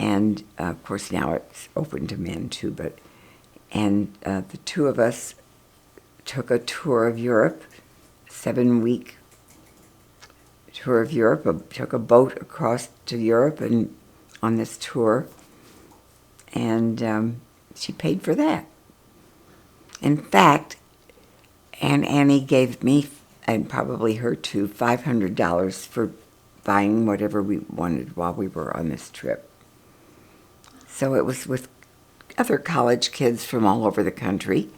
And, of course, now it's open to men, too. And the two of us took a tour of Europe, 7-week tour of Europe. Took a boat across to Europe and on this tour. And she paid for that. In fact, Aunt Annie gave me, and probably her too, $500 for buying whatever we wanted while we were on this trip. So it was with other college kids from all over the country.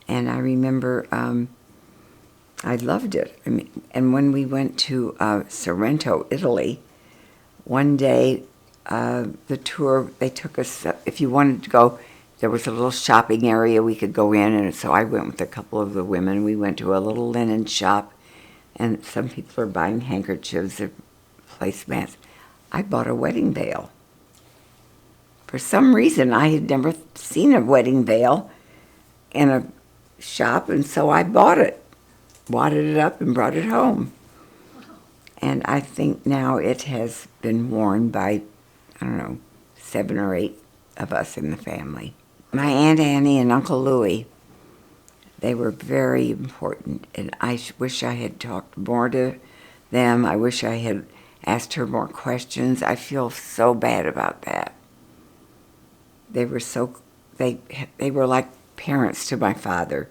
And I remember I loved it. I mean, and when we went to Sorrento, Italy, one day the tour, they took us, if you wanted to go, there was a little shopping area we could go in, and so I went with a couple of the women. We went to a little linen shop, and some people are buying handkerchiefs or placemats. I bought a wedding veil. For some reason, I had never seen a wedding veil in a shop, and so I bought it, wadded it up, and brought it home. And I think now it has been worn by, 7 or 8 of us in the family. My Aunt Annie and Uncle Louie, they were very important, and I wish I had talked more to them. I wish I had asked her more questions. I feel so bad about that. They were they were like parents to my father,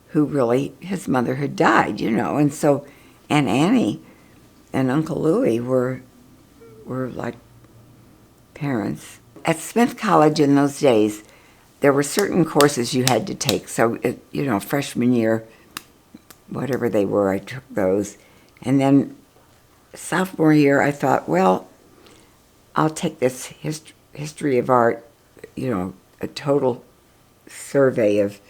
who really, his mother had died, and so Aunt Annie and Uncle Louie were like parents. At Smith College in those days, there were certain courses you had to take. So, freshman year, whatever they were, I took those. And then sophomore year, I thought, well, I'll take this history of art, a total survey of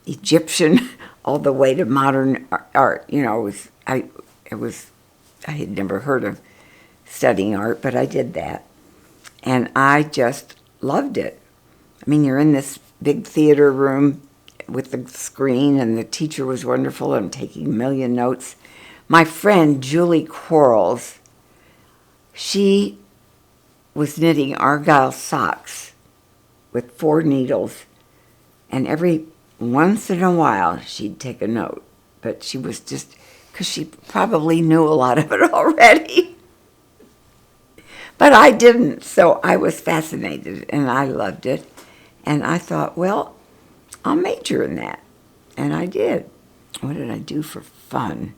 Egyptian all the way to modern art. I had never heard of studying art, but I did that. And I just loved it. I mean, you're in this big theater room with the screen, and the teacher was wonderful. I'm taking a million notes. My friend, Julie Quarles, she was knitting Argyle socks with 4 needles, and every once in a while she'd take a note. But she was just, because she probably knew a lot of it already. But I didn't, so I was fascinated, and I loved it. And I thought, well, I'll major in that. And I did. What did I do for fun?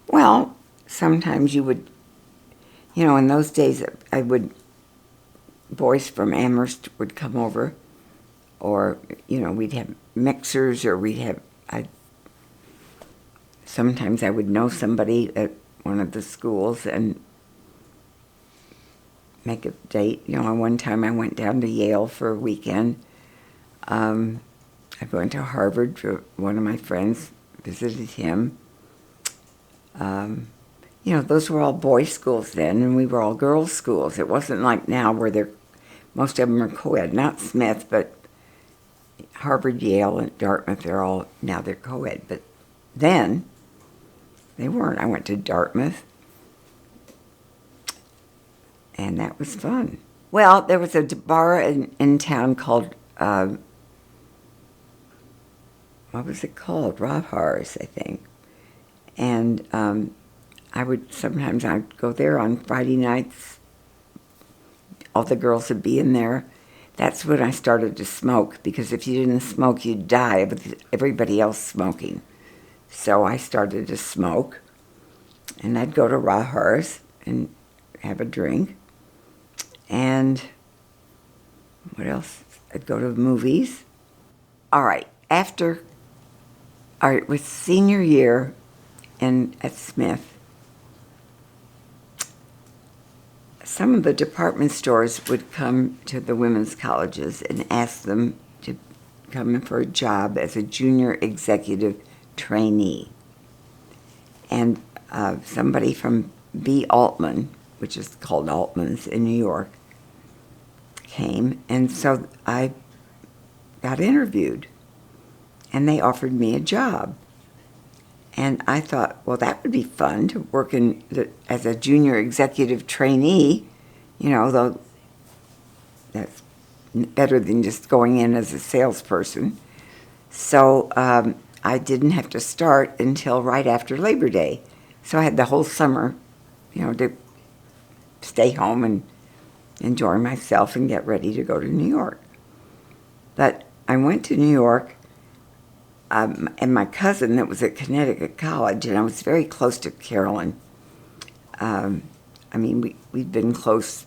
Well, sometimes you would, in those days, boys from Amherst would come over, or, we'd have mixers, or sometimes I would know somebody at one of the schools and make a date. One time I went down to Yale for a weekend. I went to Harvard for one of my friends, visited him. Those were all boys' schools then, and we were all girls' schools. It wasn't like now where most of them are co-ed. Not Smith, but Harvard, Yale, and Dartmouth, they're co-ed. But then, they weren't. I went to Dartmouth, and that was fun. Well, there was a bar in town called, what was it called? Rahars, I think. And I'd go there on Friday nights. All the girls would be in there. That's when I started to smoke, because if you didn't smoke, you'd die with everybody else smoking. So I started to smoke, and I'd go to Rahars and have a drink. And what else? I'd go to movies. All right, it was senior year at Smith. Some of the department stores would come to the women's colleges and ask them to come in for a job as a junior executive trainee. And somebody from B. Altman, which is called Altman's in New York, came, and so I got interviewed, and they offered me a job. And I thought, well, that would be fun to work as a junior executive trainee, though that's better than just going in as a salesperson. So I didn't have to start until right after Labor Day. So I had the whole summer, to stay home and enjoy myself and get ready to go to New York. But I went to New York, and my cousin that was at Connecticut College, and I was very close to Carolyn. We'd been close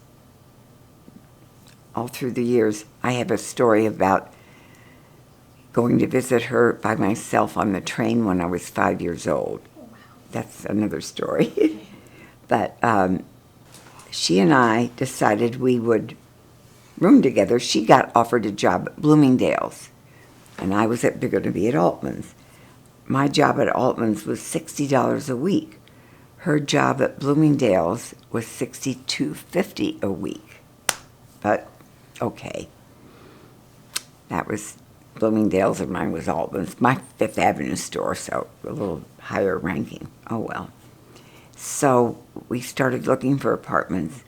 all through the years. I have a story about going to visit her by myself on the train when I was 5 years old. That's another story. But she and I decided we would room together. She got offered a job at Bloomingdale's, and I was going to be at Altman's. My job at Altman's was $60 a week. Her job at Bloomingdale's was $62.50 a week. But, okay. That was Bloomingdale's, and mine was Altman's. My Fifth Avenue store, so a little higher ranking. Oh, well. So we started looking for apartments,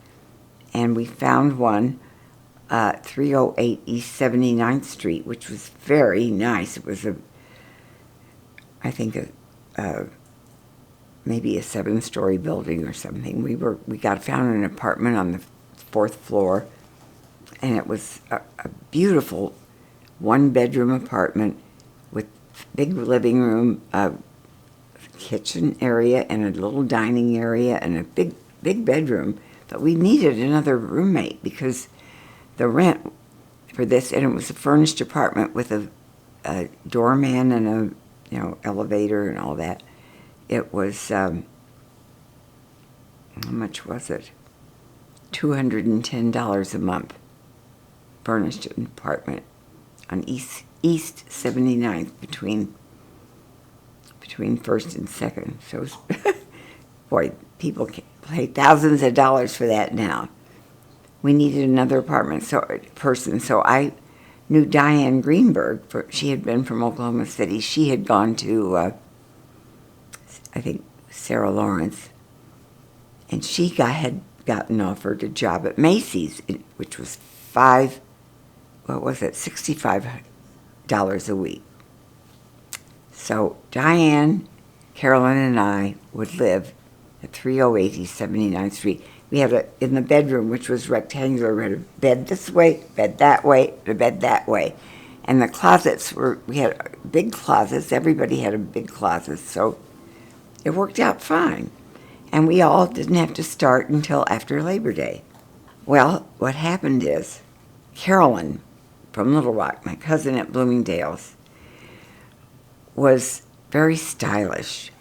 and we found one, 308 East 79th Street, which was very nice. It was maybe a 7-story building or something. We found an apartment on the 4th floor, and it was a beautiful 1-bedroom apartment with big living room, a kitchen area, and a little dining area, and a big bedroom. But we needed another roommate because the rent for this, and it was a furnished apartment with a doorman and a elevator and all that. It was how much was it? $210 a month, furnished apartment on East 79th between 1st and 2nd. So, it was boy, people pay thousands of dollars for that now. We needed another person, so I knew Diane Greenberg. She had been from Oklahoma City. She had gone to, I think, Sarah Lawrence, and she had gotten offered a job at Macy's, which was $65 a week. So Diane, Carolyn, and I would live at 308 East 79th Street. We had in the bedroom, which was rectangular, we had a bed this way, bed that way, and a bed that way. And the closets we had big closets. Everybody had a big closet, so it worked out fine. And we all didn't have to start until after Labor Day. Well, what happened is, Carolyn from Little Rock, my cousin at Bloomingdale's, was very stylish.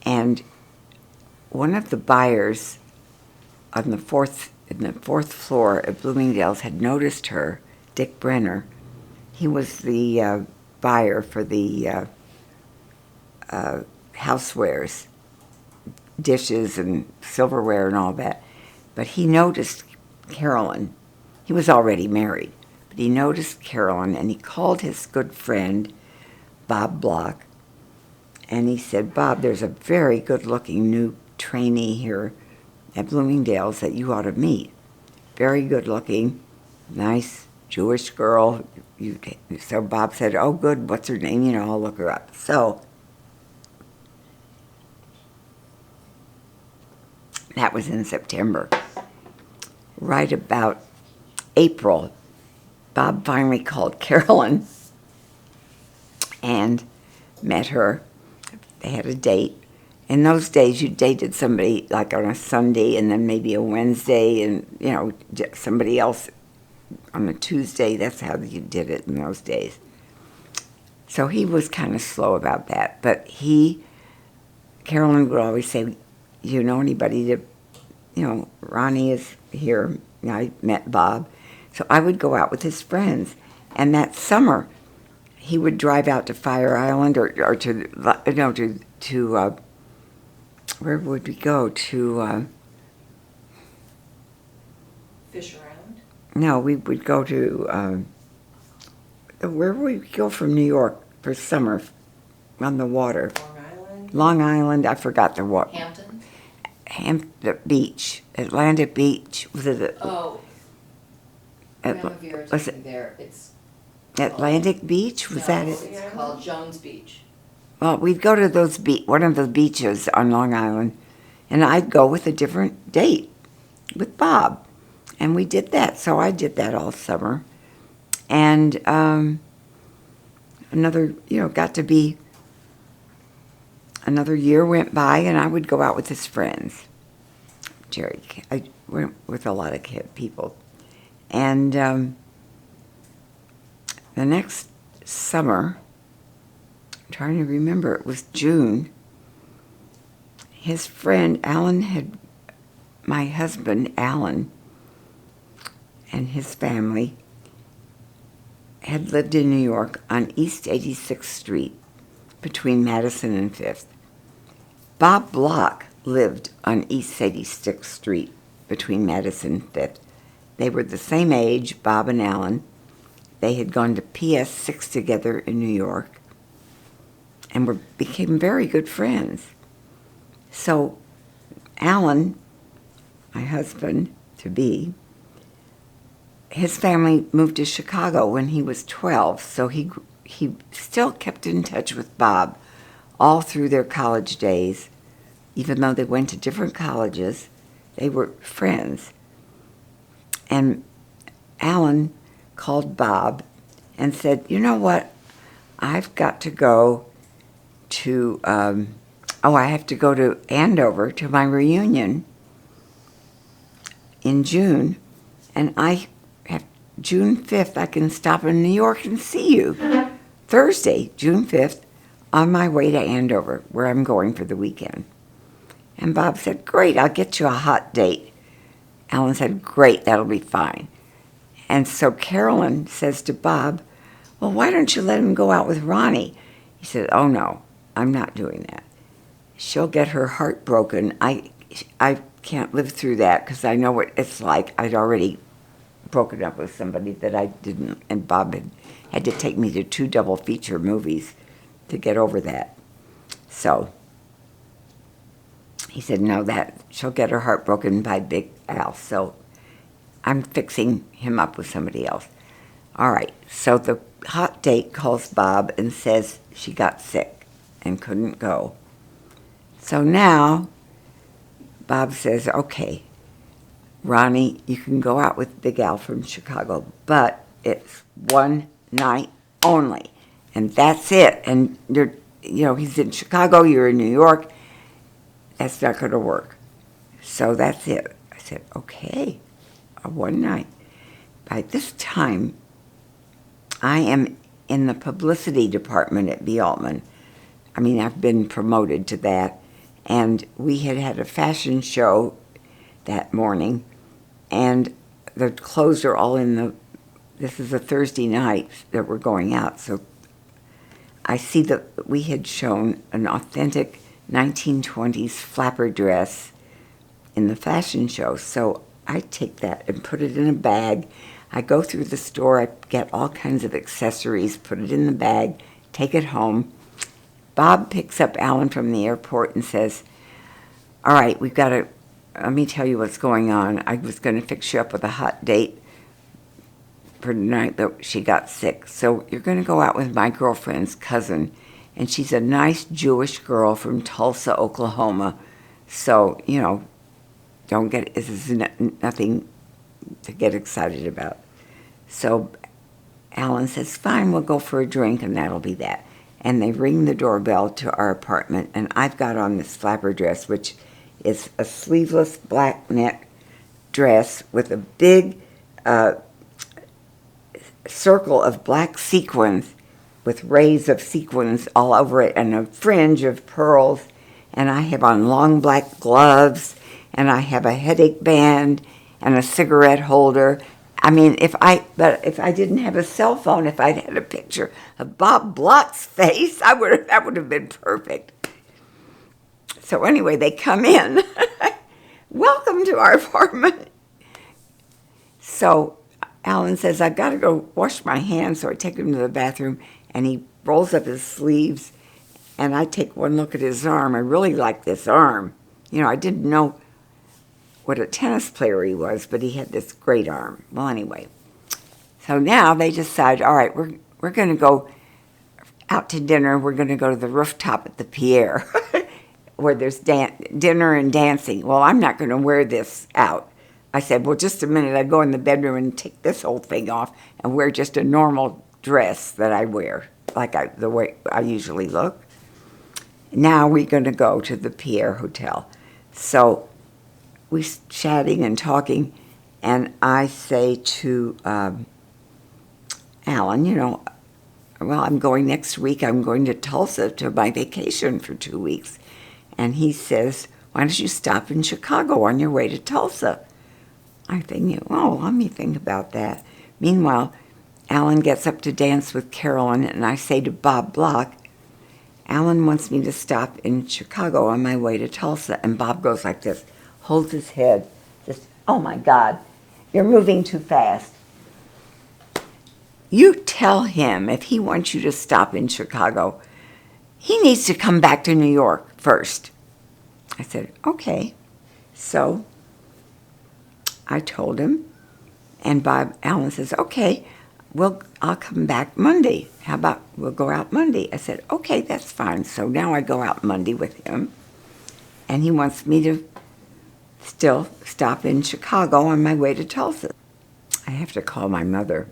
And one of the buyers on the fourth floor at Bloomingdale's had noticed her, Dick Brenner. He was the buyer for the housewares, dishes and silverware and all that. But he noticed Carolyn. He was already married, but he noticed Carolyn, and he called his good friend, Bob Block, and he said, "Bob, there's a very good-looking new trainee here at Bloomingdale's that you ought to meet. Very good-looking, nice Jewish girl." So Bob said, "Oh, good, what's her name? I'll look her up." So that was in September. Right about April, Bob finally called Carolyn and met her. They had a date. In those days, you dated somebody like on a Sunday and then maybe a Wednesday and, somebody else on a Tuesday. That's how you did it in those days. So he was kind of slow about that. But Carolyn would always say, "You know anybody that, Ronnie is here." I met Bob. So I would go out with his friends. And that summer, he would drive out to Fire Island or to where would we go? To Fish around? No, we would go to where would we go from New York for summer on the water? Long Island? Long Island, I forgot the what. Hampton? The beach, Atlantic Beach. Was it? Oh. Grandma Vera was took me there. It's Atlantic Beach? Was that it? It's called Jones Beach. Well, we'd go to one of the beaches on Long Island, and I'd go with a different date with Bob. And we did that. So I did that all summer. And another year went by, and I would go out with his friends. I went with a lot of people. And the next summer, I'm trying to remember, it was June, his friend my husband, Alan, and his family had lived in New York on East 86th Street between Madison and 5th. Bob Block lived on East 86th Street between Madison and 5th. They were the same age, Bob and Alan. They had gone to PS 6 together in New York and became very good friends. So Alan, my husband-to-be, his family moved to Chicago when he was 12, so he still kept in touch with Bob all through their college days. even though they went to different colleges. They were friends. And Alan called Bob and said, you know what? I've got to go to, I have to go to Andover to my reunion in June. And I have June 5th, I can stop in New York and see you. Thursday, June 5th, on my way to Andover, where I'm going for the weekend. And Bob said, great, I'll get you a hot date. Alan said, great, that'll be fine. And so Carolyn says to Bob, well, why don't you let him go out with Ronnie? He said, oh, no, I'm not doing that. She'll get her heart broken. I can't live through that because I know what it's like. I'd already broken up with somebody that I didn't, and Bob had to take me to 2 double feature movies to get over that. So he said, no, that she'll get her heart broken by Big Al. So I'm fixing him up with somebody else. All right, so the hot date calls Bob and says she got sick and couldn't go. So now Bob says, okay, Ronnie, you can go out with Big Al from Chicago, but it's one night only, and that's it. And he's in Chicago, you're in New York. That's not going to work. So that's it. I said, okay, one night. By this time, I am in the publicity department at B. Altman. I mean, I've been promoted to that. And we had a fashion show that morning, and the clothes are all this is a Thursday night that we're going out. So I see that we had shown an authentic 1920s flapper dress in the fashion show. So I take that and put it in a bag. I go through the store, I get all kinds of accessories, put it in the bag, take it home. Bob picks up Alan from the airport and says, all right, let me tell you what's going on. I was going to fix you up with a hot date for tonight, but she got sick. So you're going to go out with my girlfriend's cousin, and she's a nice Jewish girl from Tulsa, Oklahoma. So, this is nothing to get excited about. So Alan says, fine, we'll go for a drink, and that'll be that. And they ring the doorbell to our apartment, and I've got on this flapper dress, which is a sleeveless black neck dress with a big circle of black sequins with rays of sequins all over it and a fringe of pearls. And I have on long black gloves, and I have a headache band and a cigarette holder. I mean, if I didn't have a cell phone, if I'd had a picture of Bob Block's face, that would have been perfect. So anyway, they come in. Welcome to our apartment. So Alan says, I've got to go wash my hands, so I take him to the bathroom, and he rolls up his sleeves, and I take one look at his arm. I really like this arm. I didn't know what a tennis player he was, but he had this great arm. Well, anyway, so now they decide, all right, we're going to go out to dinner. We're going to go to the rooftop at the Pierre, where there's dinner and dancing. Well, I'm not going to wear this out. I said, well, just a minute. I go in the bedroom and take this whole thing off and wear just a normal dress that I wear, like the way I usually look. Now we're going to go to the Pierre Hotel. So we're chatting and talking, and I say to Alan, well, I'm going next week. I'm going to Tulsa to my vacation for 2 weeks. And he says, why don't you stop in Chicago on your way to Tulsa? I think, let me think about that. Meanwhile, Alan gets up to dance with Carolyn, and I say to Bob Block, Alan wants me to stop in Chicago on my way to Tulsa. And Bob goes like this, holds his head, just, oh my God, you're moving too fast. You tell him if he wants you to stop in Chicago, he needs to come back to New York first. I said, okay. So I told him, and Alan says, okay, I'll come back Monday. How about we'll go out Monday? I said, okay, that's fine. So now I go out Monday with him, and he wants me to still stop in Chicago on my way to Tulsa. I have to call my mother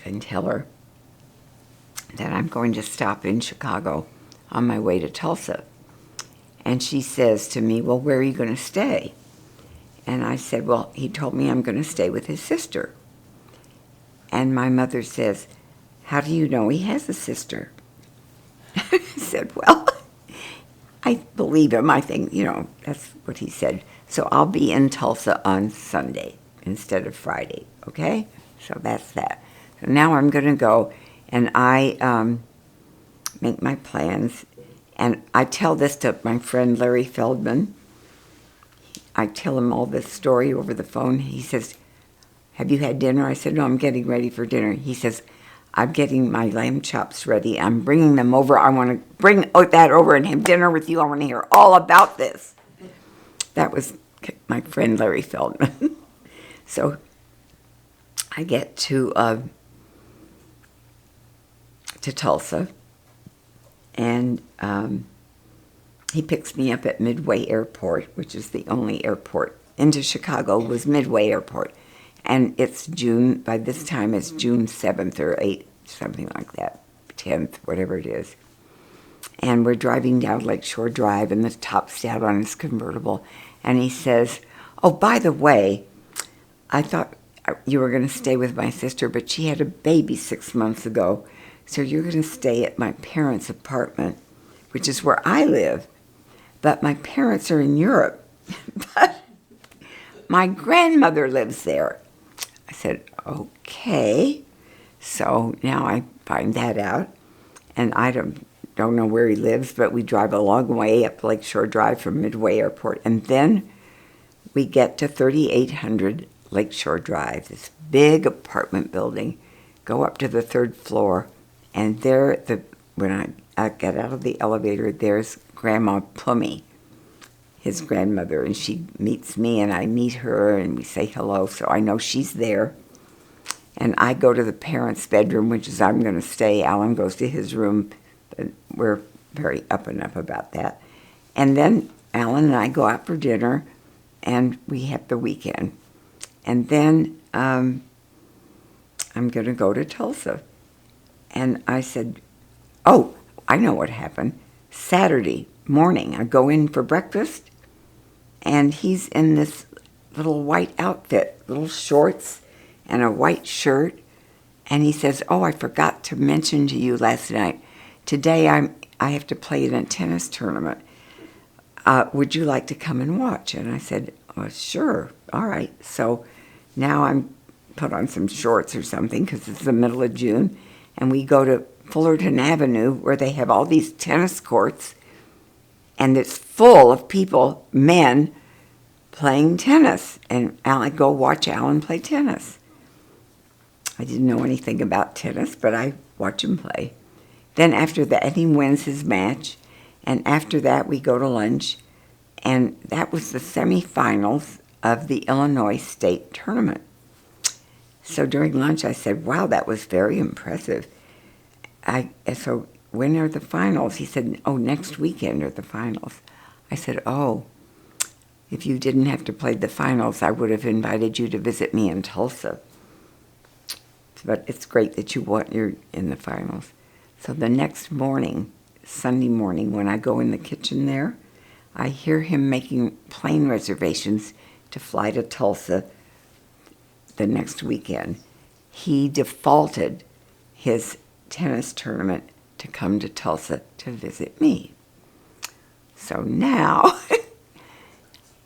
and tell her that I'm going to stop in Chicago on my way to Tulsa. And she says to me, well, where are you going to stay? And I said, well, he told me I'm going to stay with his sister. And my mother says, how do you know he has a sister? I said, well, I believe him. I think, that's what he said. So I'll be in Tulsa on Sunday instead of Friday, okay? So that's that. So now I'm going to go, and I make my plans. And I tell this to my friend Larry Feldman. I tell him all this story over the phone. He says, have you had dinner? I said, no, I'm getting ready for dinner. He says, I'm getting my lamb chops ready. I'm bringing them over. I want to bring that over and have dinner with you. I want to hear all about this. That was my friend Larry Feldman. So I get to Tulsa, and he picks me up at Midway Airport, which is the only airport into Chicago was Midway Airport. And it's June, by this time it's June 7th or 8th, something like that, 10th, whatever it is. And we're driving down Lakeshore Drive, and the top's down on his convertible. And he says, oh, by the way, I thought you were going to stay with my sister, but she had a baby 6 months ago, so you're going to stay at my parents' apartment, which is where I live. But my parents are in Europe. But my grandmother lives there. I said, okay. So now I find that out. And I don't know where he lives, but we drive a long way up Lakeshore Drive from Midway Airport. And then we get to 3800 Lakeshore Drive, this big apartment building, go up to the 3rd floor. And there, when I get out of the elevator, there's Grandma Plummy, his grandmother, and she meets me, and I meet her, and we say hello, so I know she's there. And I go to the parents' bedroom, which is I'm going to stay. Alan goes to his room. We're very up and up about that. And then Alan and I go out for dinner, and we have the weekend. And then I'm going to go to Tulsa. And I said, oh, I know what happened. Saturday morning, I go in for breakfast, and he's in this little white outfit, little shorts and a white shirt. And he says, oh, I forgot to mention to you last night. Today I have to play in a tennis tournament. Would you like to come and watch? And I said, oh, sure, all right. So now I'm put on some shorts or something because it's the middle of June. And we go to Fullerton Avenue where they have all these tennis courts. And it's full of people, men, playing tennis. And I go watch Alan play tennis. I didn't know anything about tennis, but I watch him play. Then after that, he wins his match. And after that, we go to lunch. And that was the semifinals of the Illinois State Tournament. So during lunch, I said, wow, that was very impressive. So when are the finals? He said, oh, next weekend are the finals. I said, oh, if you didn't have to play the finals, I would have invited you to visit me in Tulsa. But it's great that you're in the finals. So the next morning, Sunday morning, when I go in the kitchen there, I hear him making plane reservations to fly to Tulsa the next weekend. He defaulted his tennis tournament to come to Tulsa to visit me. So now,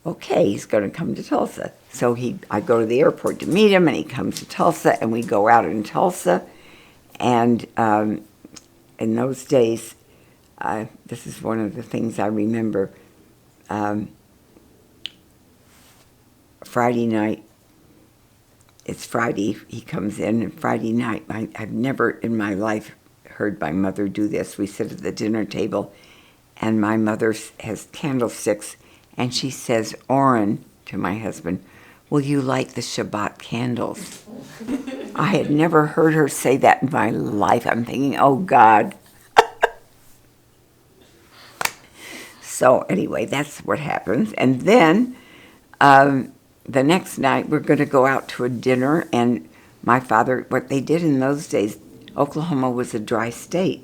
okay, he's going to come to Tulsa. So I go to the airport to meet him, and he comes to Tulsa, and we go out in Tulsa. And in those days, this is one of the things I remember. Friday night, it's Friday, he comes in, and Friday night, I've never in my life heard my mother do this. We sit at the dinner table, and my mother has candlesticks, and she says, Orrin, to my husband, will you light the Shabbat candles? I had never heard her say that in my life. I'm thinking, oh, God. So anyway, that's what happens. And then the next night, we're going to go out to a dinner. And my father, what they did in those days, Oklahoma was a dry state.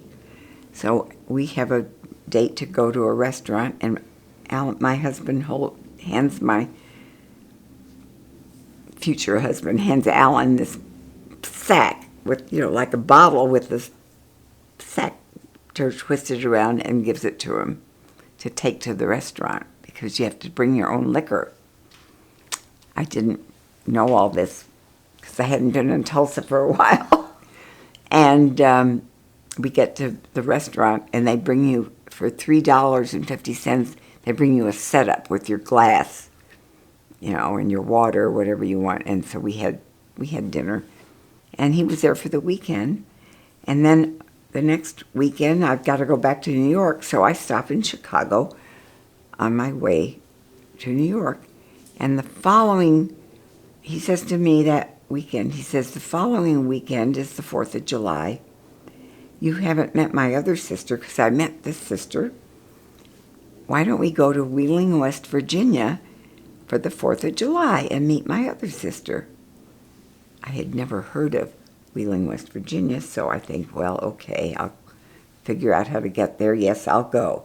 So we have a date to go to a restaurant, and my husband hands my future husband, hands Alan this sack with, like a bottle with this sack twisted around, and gives it to him to take to the restaurant because you have to bring your own liquor. I didn't know all this because I hadn't been in Tulsa for a while. And we get to the restaurant, and they bring you, for $3.50, they bring you a setup with your glass, and your water, or whatever you want. And so we had dinner. And he was there for the weekend. And then the next weekend, I've got to go back to New York, so I stop in Chicago on my way to New York. And he says to me that weekend, he says, the following weekend is the 4th of July. You haven't met my other sister, because I met this sister. Why don't we go to Wheeling, West Virginia for the 4th of July and meet my other sister? I had never heard of Wheeling, West Virginia, so I think, well, okay, I'll figure out how to get there. Yes, I'll go.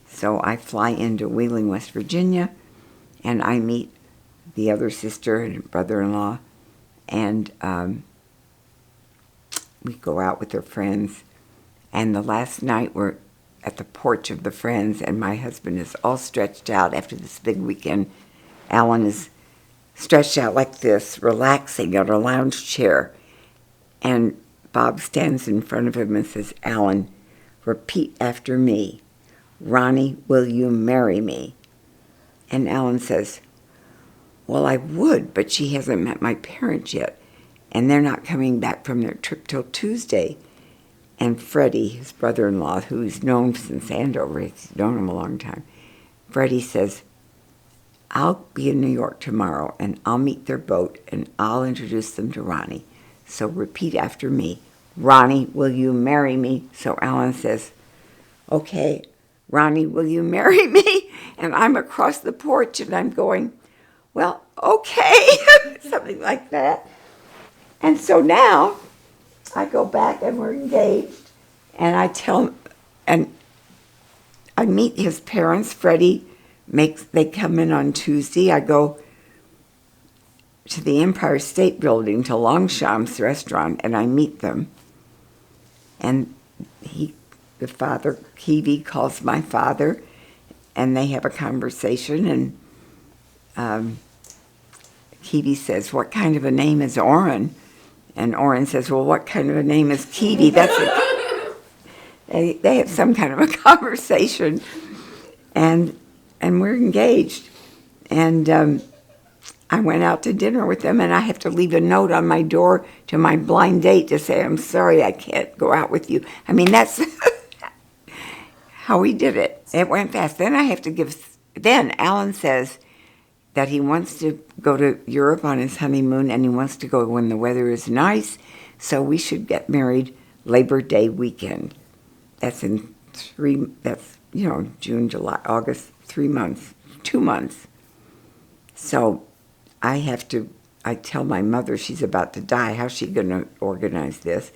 So I fly into Wheeling, West Virginia, and I meet the other sister and brother-in-law, and we go out with their friends. And the last night we're at the porch of the friends, and my husband is all stretched out after this big weekend. Alan is stretched out like this, relaxing on a lounge chair. And Bob stands in front of him and says, Alan, repeat after me. Ronnie, will you marry me? And Alan says, well, I would, but she hasn't met my parents yet, and they're not coming back from their trip till Tuesday. And Freddie, his brother-in-law, who's known since Andover, he's known him a long time, Freddie says, I'll be in New York tomorrow, and I'll meet their boat, and I'll introduce them to Ronnie. So repeat after me. Ronnie, will you marry me? So Alan says, okay, Ronnie, will you marry me? And I'm across the porch, and I'm going, well, okay, something like that. And so now I go back, and we're engaged, and and I meet his parents. Freddie they come in on Tuesday. I go to the Empire State Building, to Longsham's restaurant, and I meet them. And the father, Kiwi, calls my father, and they have a conversation, and Kiwi says, what kind of a name is Orrin? And Orrin says, well, what kind of a name is Kiwi? They have some kind of a conversation, and we're engaged. And I went out to dinner with them, and I have to leave a note on my door to my blind date to say, I'm sorry, I can't go out with you. I mean, that's how we did it. It went fast. Then Alan says that he wants to go to Europe on his honeymoon, and he wants to go when the weather is nice, so we should get married Labor Day weekend. That's June, July, August, 3 months, 2 months. So I tell my mother she's about to die. How's she going to organize this?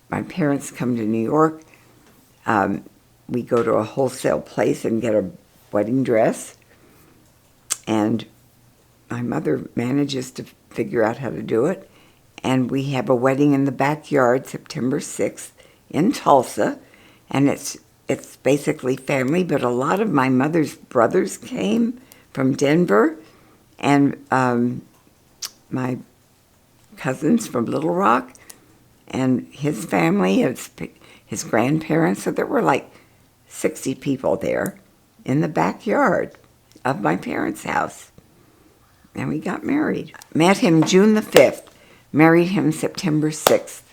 My parents come to New York. We go to a wholesale place and get a wedding dress. And my mother manages to figure out how to do it. And we have a wedding in the backyard, September 6th, in Tulsa. And it's basically family, but a lot of my mother's brothers came from Denver. And my cousins from Little Rock, and his family, his grandparents. So there were like 60 people there in the backyard of my parents' house. And we got married. Met him June the 5th, married him September 6th.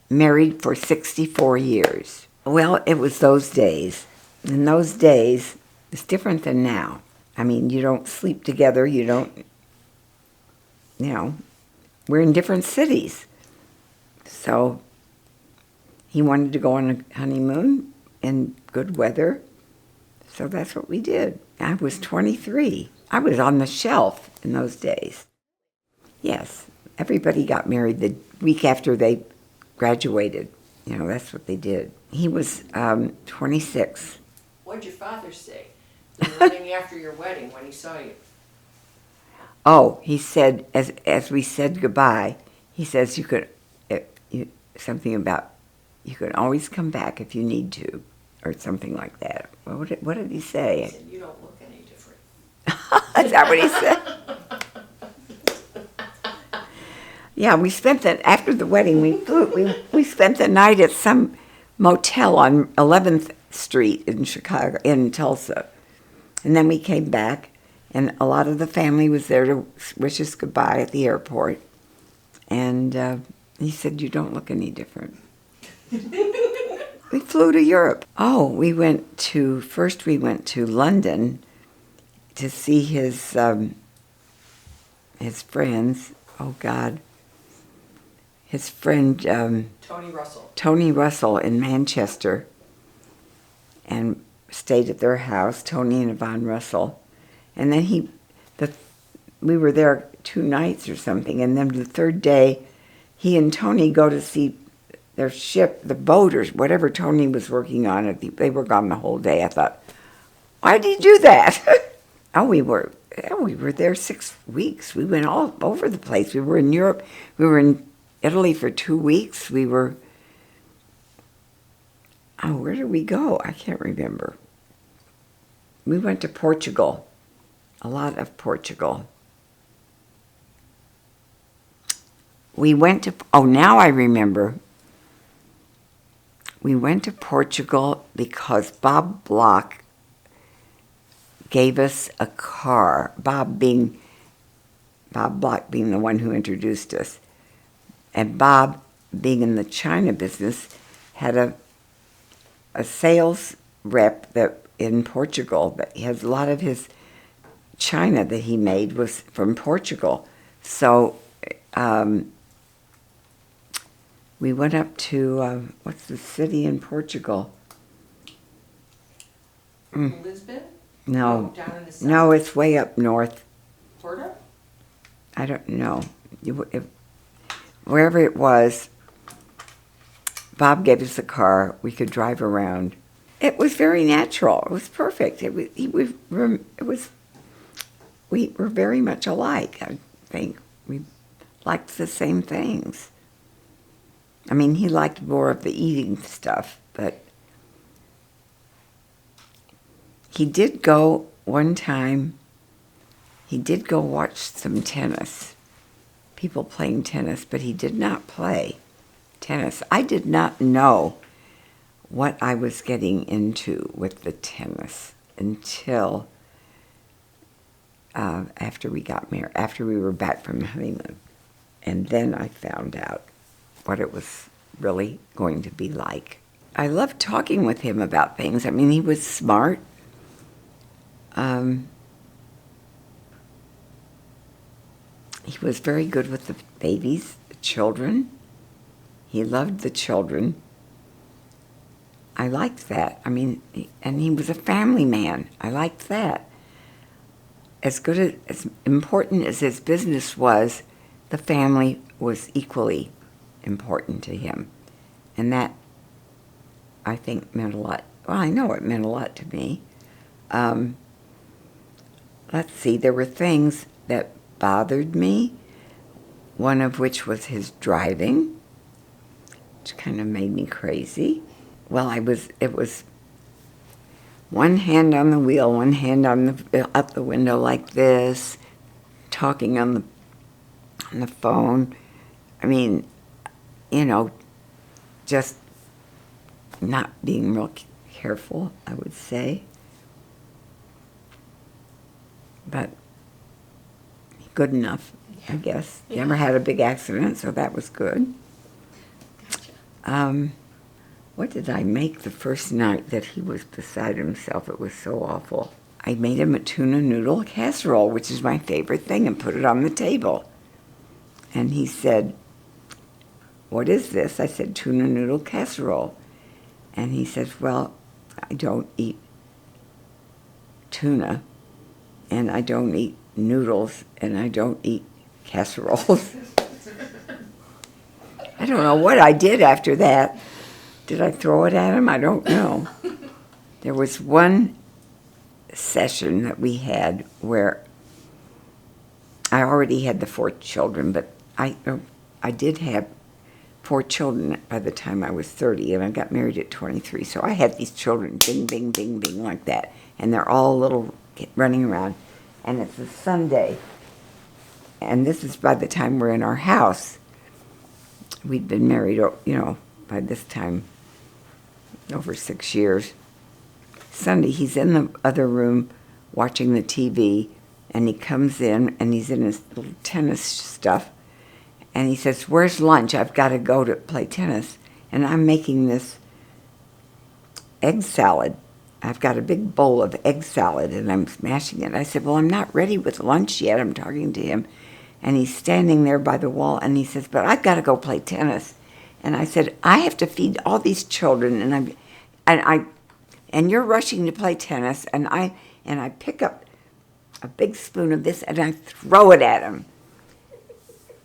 Married for 64 years. Well, it was those days. In those days, it's different than now. I mean, you don't sleep together, we're in different cities. So he wanted to go on a honeymoon in good weather. So that's what we did. I was 23. I was on the shelf in those days. Yes, everybody got married the week after they graduated. You know, that's what they did. He was 26. What'd your father say the morning after your wedding when he saw you? Oh, he said, as we said goodbye, he says something about you can always come back if you need to, or something like that. What did he He say? said, you don't look any different. Is that what he said? Yeah, we spent after the wedding. We spent the night at some motel on 11th Street in Tulsa, and then we came back, and a lot of the family was there to wish us goodbye at the airport. And he said, "You don't look any different." We flew to Europe. Oh, we went to London to see his friends. Oh God. His friend Tony Russell in Manchester, and stayed at their house, Tony and Yvonne Russell. And then we were there 2 nights or something, and then the third day, he and Tony go to see their ship, the boat or whatever Tony was working on. They were gone the whole day. I thought, why did he do that? We were there 6 weeks. We went all over the place. We were in Europe. We were in Italy for 2 weeks. We were, where did we go? I can't remember. We went to Portugal, a lot of Portugal. We went to, now I remember. We went to Portugal because Bob Block gave us a car. Bob Block being the one who introduced us. And Bob, being in the China business, had a sales rep that in Portugal. That he has a lot of his China that he made was from Portugal. So we went up to what's the city in Portugal? Lisbon? No, down in the south. no, it's way up north. Porto? I don't know. Wherever it was, Bob gave us a car. We could drive around. It was very natural. It was perfect. We were very much alike. I think we liked the same things. I mean, he liked more of the eating stuff, but he did go one time. He did go watch some tennis. People playing tennis, but he did not play tennis. I did not know what I was getting into with the tennis until after we got married, after we were back from the honeymoon. And then I found out what it was really going to be like. I loved talking with him about things. I mean, he was smart. He was very good with the babies, the children. He loved the children. I liked that. I mean, and he was a family man. I liked that. As important as his business was, the family was equally important to him. And that, I think, meant a lot. Well, I know it meant a lot to me. Let's see, there were things that bothered me, one of which was his driving, which kind of made me crazy. Well, it was one hand on the wheel, one hand up the window like this, talking on the phone. I mean, just not being real careful, I would say. But good enough, I guess. Yeah. Never had a big accident, so that was good. Gotcha. What did I make the first night that he was beside himself? It was so awful. I made him a tuna noodle casserole, which is my favorite thing, and put it on the table. And he said, "What is this?" I said, "Tuna noodle casserole." And he says, "Well, I don't eat tuna, and I don't eat noodles, and I don't eat casseroles. I don't know what I did after that. Did I throw it at him? I don't know. There was one session that we had where I already had the 4 children, but I did have 4 children by the time I was 30, and I got married at 23. So I had these children, bing, bing, bing, bing, like that, and they're all little running around. And it's a Sunday, and this is by the time we're in our house. We'd been married, by this time, over 6 years. Sunday, he's in the other room watching the TV, and he comes in, and he's in his little tennis stuff, and he says, "Where's lunch? I've got to go to play tennis." And I'm making this egg salad. I've got a big bowl of egg salad, and I'm smashing it. I said, "Well, I'm not ready with lunch yet." I'm talking to him, and he's standing there by the wall, and he says, "But I've got to go play tennis." And I said, "I have to feed all these children, and you're rushing to play tennis." And I pick up a big spoon of this, and I throw it at him.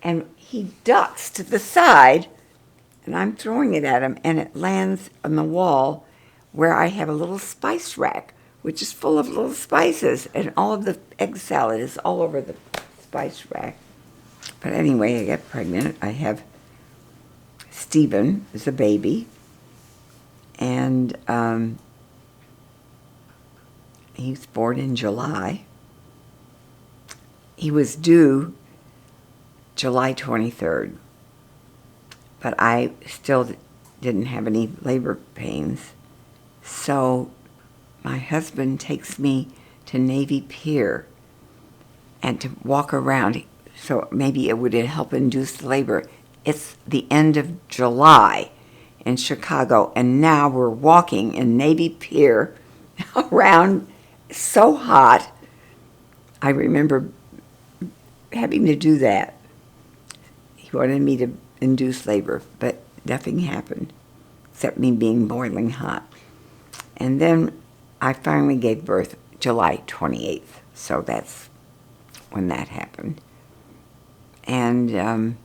And he ducks to the side, and I'm throwing it at him, and it lands on the wall where I have a little spice rack, which is full of little spices, and all of the egg salad is all over the spice rack. But anyway, I get pregnant. I have Stephen as a baby, and he was born in July. He was due July 23rd, but I still didn't have any labor pains. So my husband takes me to Navy Pier and to walk around, so maybe it would help induce labor. It's the end of July in Chicago, and now we're walking in Navy Pier around, so hot. I remember having to do that. He wanted me to induce labor, but nothing happened except me being boiling hot. And then I finally gave birth July 28th, so that's when that happened. And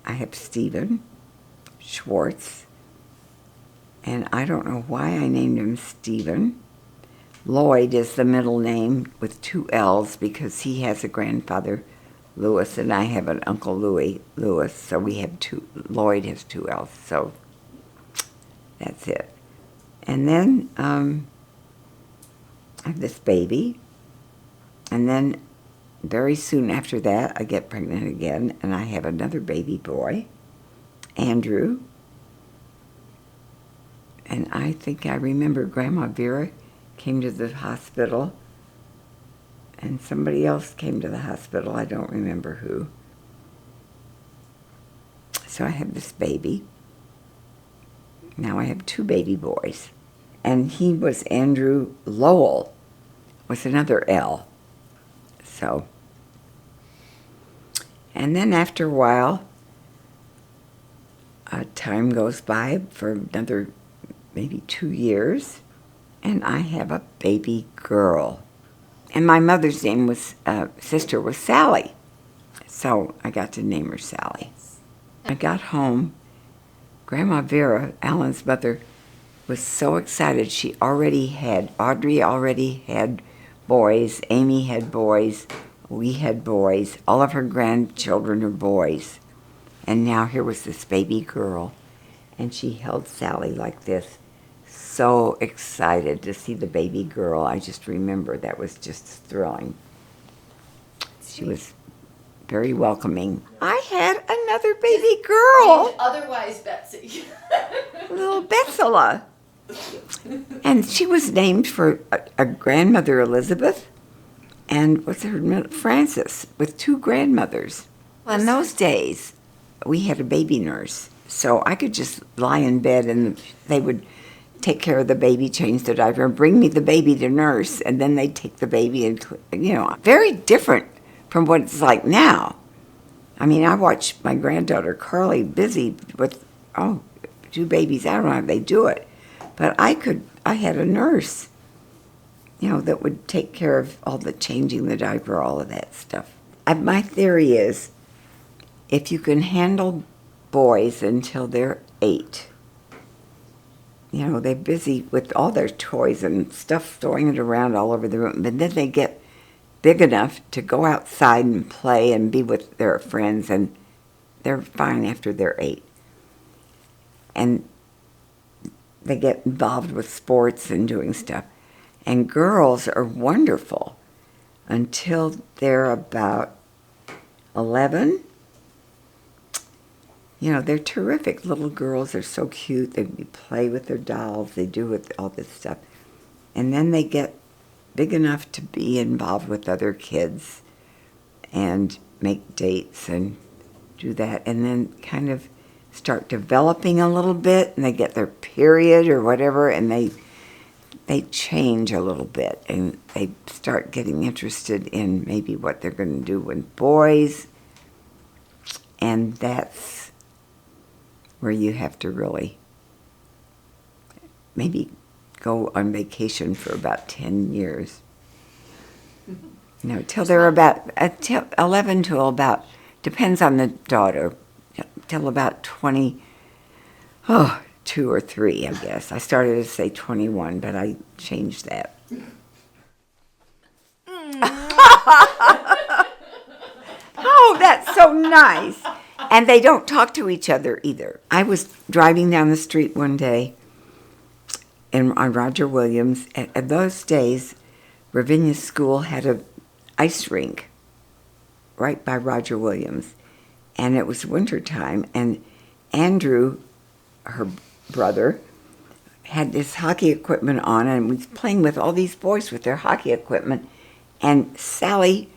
I have Stephen Schwartz, and I don't know why I named him Stephen. Lloyd is the middle name with 2 L's because he has a grandfather, Lewis, and I have an uncle, Lewis, so we have 2. Lloyd has 2 L's, so that's it. And then I have this baby, and then very soon after that, I get pregnant again, and I have another baby boy, Andrew. And I think I remember Grandma Vera came to the hospital, and somebody else came to the hospital. I don't remember who. So I have this baby. Now I have 2 baby boys. And he was Andrew Lowell, with another L. So, and then after a while, time goes by for another maybe 2 years, and I have a baby girl. And my mother's name was, sister was Sally, so I got to name her Sally. I got home. Grandma Vera, Alan's mother, was so excited. Audrey already had boys, Amy had boys, we had boys, all of her grandchildren are boys. And now here was this baby girl, and she held Sally like this, so excited to see the baby girl. I just remember that was just thrilling. She was very welcoming. I had another baby girl. Otherwise, Betsy. Little Betsela. And she was named for a grandmother, Elizabeth, and what's her name? Frances, with 2 grandmothers. Well, in those days, we had a baby nurse, so I could just lie in bed and they would take care of the baby, change the diaper, and bring me the baby to nurse, and then they'd take the baby and, very different from what it's like now. I mean, I watched my granddaughter Carly busy with, 2 babies. I don't know how they do it. But I could I had a nurse, that would take care of all the changing the diaper, all of that stuff. My theory is, if you can handle boys until they're 8, they're busy with all their toys and stuff, throwing it around all over the room, but then they get big enough to go outside and play and be with their friends, and they're fine after they're 8. And they get involved with sports and doing stuff. And girls are wonderful until they're about 11. They're terrific little girls. They're so cute. They play with their dolls. They do with all this stuff. And then they get big enough to be involved with other kids and make dates and do that. And then kind of start developing a little bit, and they get their period or whatever, and they change a little bit, and they start getting interested in maybe what they're going to do with boys. And that's where you have to really maybe go on vacation for about 10 years. Till they're about, till 11 to about, depends on the daughter, till about 22 or 3, I guess. I started to say 21, but I changed that. Oh, that's so nice. And they don't talk to each other either. I was driving down the street one day on Roger Williams. At those days, Ravinia School had an ice rink right by Roger Williams. And it was wintertime, and Andrew, her brother, had this hockey equipment on and was playing with all these boys with their hockey equipment. And Sally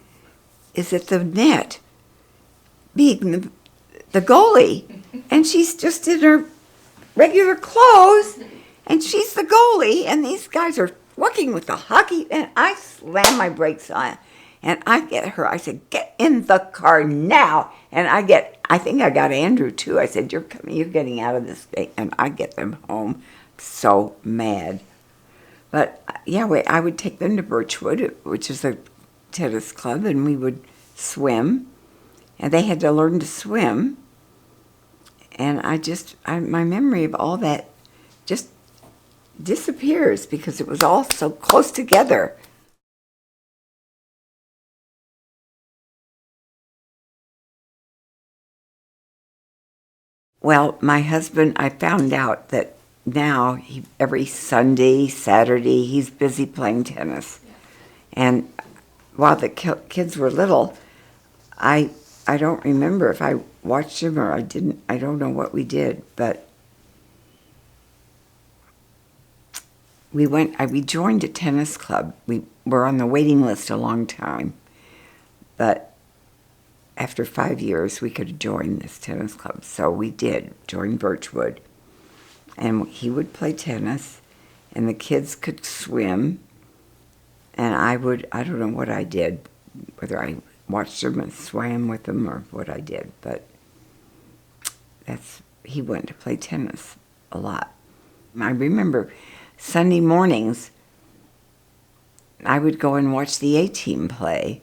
is at the net, being the goalie. And she's just in her regular clothes, and she's the goalie, and these guys are working with the hockey, and I slam my brakes on. And I get her, I said, get in the car now. And I think I got Andrew too. I said, you're getting out of this thing. And I get them home so mad. But yeah, I would take them to Birchwood, which is a tennis club, and we would swim. And they had to learn to swim. And my memory of all that just disappears because it was all so close together. Well, my husband, I found out that now every Sunday, Saturday, he's busy playing tennis. And while the kids were little, I don't remember if I watched him or I didn't. I don't know what we did, but we joined a tennis club. We were on the waiting list a long time, but after 5 years, we could join this tennis club. So we did join Birchwood. And he would play tennis, and the kids could swim. And I don't know what I did, whether I watched them and swam with them or what I did. But he went to play tennis a lot. I remember Sunday mornings, I would go and watch the A-team play.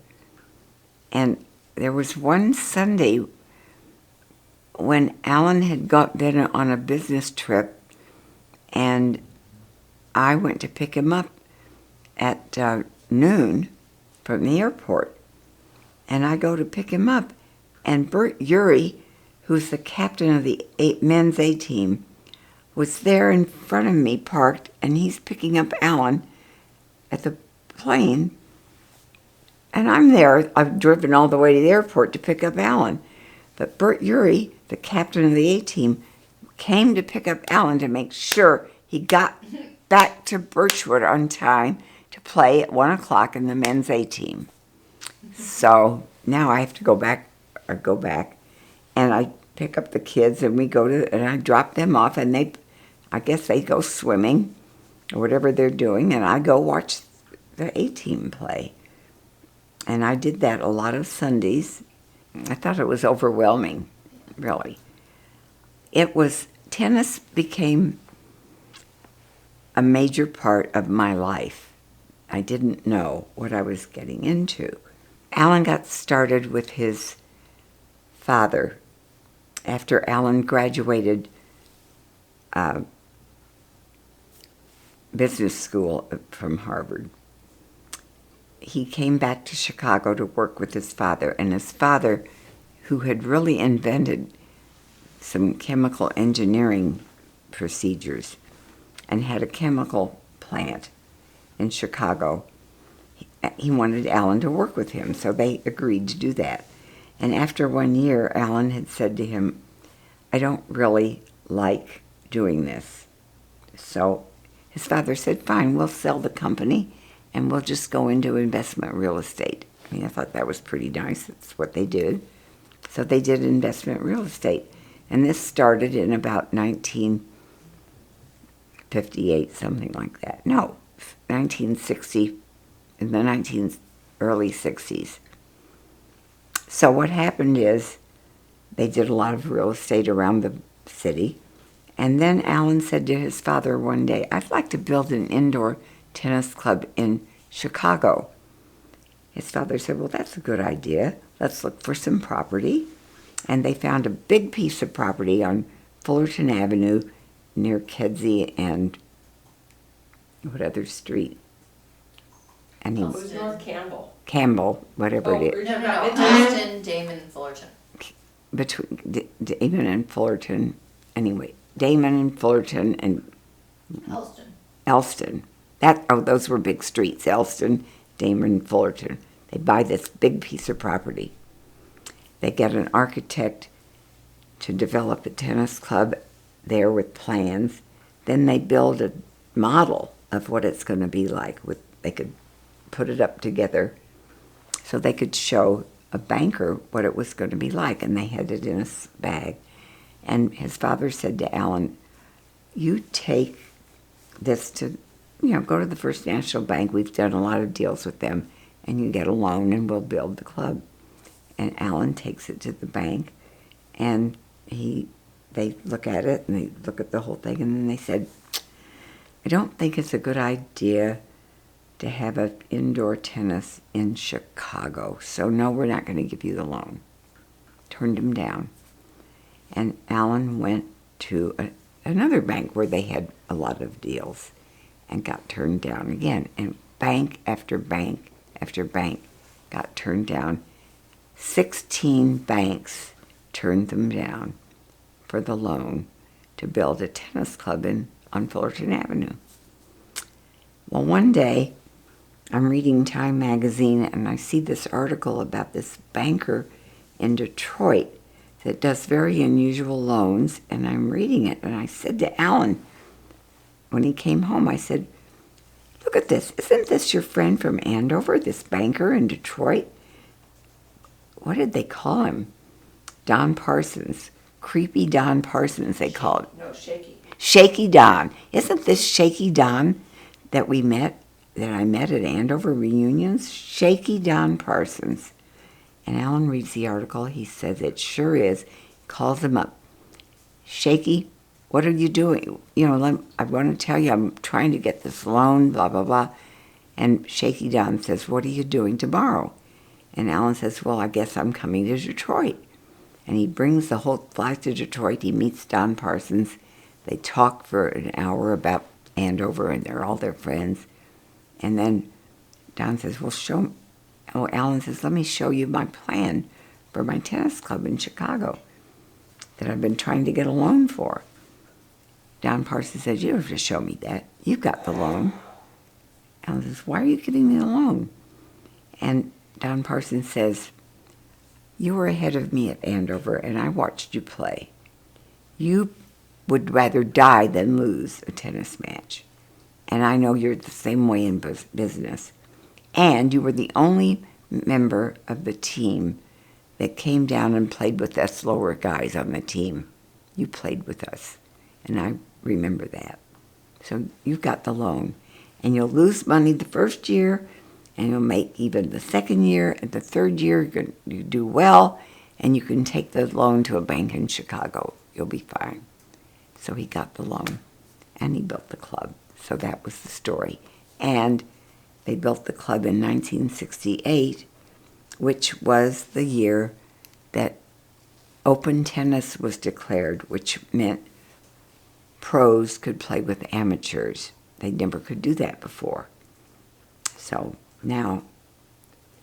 And there was one Sunday when Alan had been on a business trip, and I went to pick him up at noon from the airport. And I go to pick him up, and Bert Urey, who's the captain of the men's A-team, was there in front of me parked, and he's picking up Alan at the plane. And I'm there. I've driven all the way to the airport to pick up Alan. But Bert Urey, the captain of the A-team, came to pick up Alan to make sure he got back to Birchwood on time to play at 1 o'clock in the men's A-team. So now I have to go back, and I pick up the kids, and and I drop them off, and I guess they go swimming or whatever they're doing, and I go watch the A-team play. And I did that a lot of Sundays. I thought it was overwhelming, really. Tennis became a major part of my life. I didn't know what I was getting into. Alan got started with his father after Alan graduated business school from Harvard. He came back to Chicago to work with his father, and his father, who had really invented some chemical engineering procedures and had a chemical plant in Chicago, he wanted Alan to work with him, so they agreed to do that. And after 1 year, Alan had said to him, I don't really like doing this. So his father said, fine, we'll sell the company and we'll just go into investment real estate. I mean, I thought that was pretty nice. That's what they did. So they did investment real estate. And this started in about 1958, something like that. No, 1960, in the early 60s. So what happened is they did a lot of real estate around the city. And then Alan said to his father one day, I'd like to build an indoor tennis club in Chicago. His father said, well, that's a good idea. Let's look for some property. And they found a big piece of property on Fullerton Avenue near Kedzie and what other street? And It was North Campbell. Campbell, whatever it is. No, Austin, Damon, Fullerton. Between Damon and Fullerton, anyway. Damon and Fullerton and Elston. Those were big streets. Elston, Damon, and Fullerton. They buy this big piece of property. They get an architect to develop a tennis club there with plans. Then they build a model of what it's going to be like. They could put it up together so they could show a banker what it was going to be like, and they had it in a bag. And his father said to Alan, you take this to, go to the First National Bank. We've done a lot of deals with them, and you get a loan, and we'll build the club. And Alan takes it to the bank, and they look at it, and they look at the whole thing, and then they said, I don't think it's a good idea to have an indoor tennis in Chicago. So no, we're not going to give you the loan. Turned him down. And Alan went to another bank where they had a lot of deals and got turned down again. And bank after bank after bank got turned down. 16 banks turned them down for the loan to build a tennis club on Fullerton Avenue. Well, one day, I'm reading Time magazine, and I see this article about this banker in Detroit that does very unusual loans, and I'm reading it, and I said to Alan, when he came home, I said, look at this. Isn't this your friend from Andover, this banker in Detroit? What did they call him? Don Parsons. Creepy Don Parsons, they called him. No, Shaky. Shaky Don. Isn't this Shaky Don that I met at Andover reunions? Shaky Don Parsons. And Alan reads the article. He says, it sure is. Calls him up. Shaky, what are you doing? I want to tell you, I'm trying to get this loan, blah, blah, blah. And Shaky Don says, what are you doing tomorrow? And Alan says, well, I guess I'm coming to Detroit. And he flies to Detroit. He meets Don Parsons. They talk for an hour about Andover, and they're all their friends. And then Don says, Alan says, let me show you my plan for my tennis club in Chicago that I've been trying to get a loan for. Don Parsons says, you don't have to show me that. You've got the loan. Alan says, why are you giving me the loan? And Don Parsons says, you were ahead of me at Andover, and I watched you play. You would rather die than lose a tennis match. And I know you're the same way in business. And you were the only member of the team that came down and played with us lower guys on the team. You played with us, and I remember that. So you've got the loan. And you'll lose money the first year, and you'll make even the second year, and the third year you do well, and you can take the loan to a bank in Chicago. You'll be fine. So he got the loan, and he built the club. So that was the story. And they built the club in 1968, which was the year that open tennis was declared, which meant pros could play with amateurs. They never could do that before. So now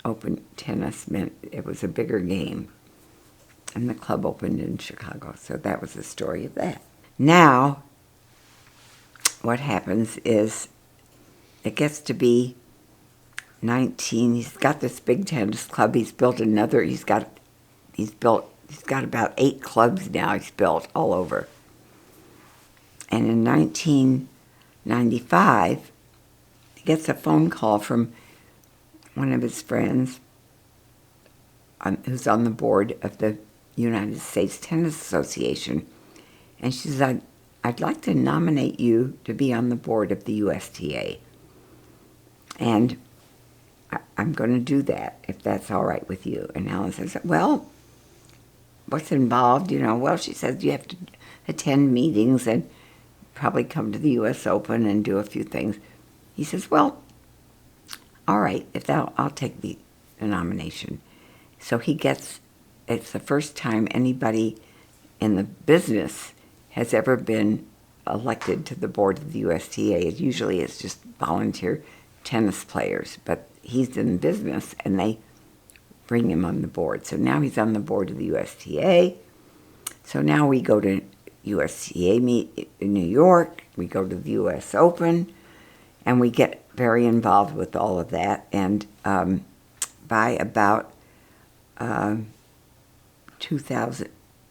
open tennis meant it was a bigger game. And the club opened in Chicago. So that was the story of that. Now, what happens is it gets to be 19. He's got this big tennis club. He's built another. He's got about 8 clubs now he's built all over. And in 1995, he gets a phone call from one of his friends who's on the board of the United States Tennis Association. And she says, I'd like to nominate you to be on the board of the USTA. And I'm going to do that, if that's all right with you. And Alan says, well, what's involved? Well, she says you have to attend meetings and probably come to the U.S. Open and do a few things. He says, well, all right, I'll take the nomination. So it's the first time anybody in the business has ever been elected to the board of the USTA. Usually it's just volunteer tennis players, but he's in business and they bring him on the board. So now he's on the board of the USTA. So now we go to USTA meet in New York, we go to the US Open, and we get very involved with all of that. And by about 2000,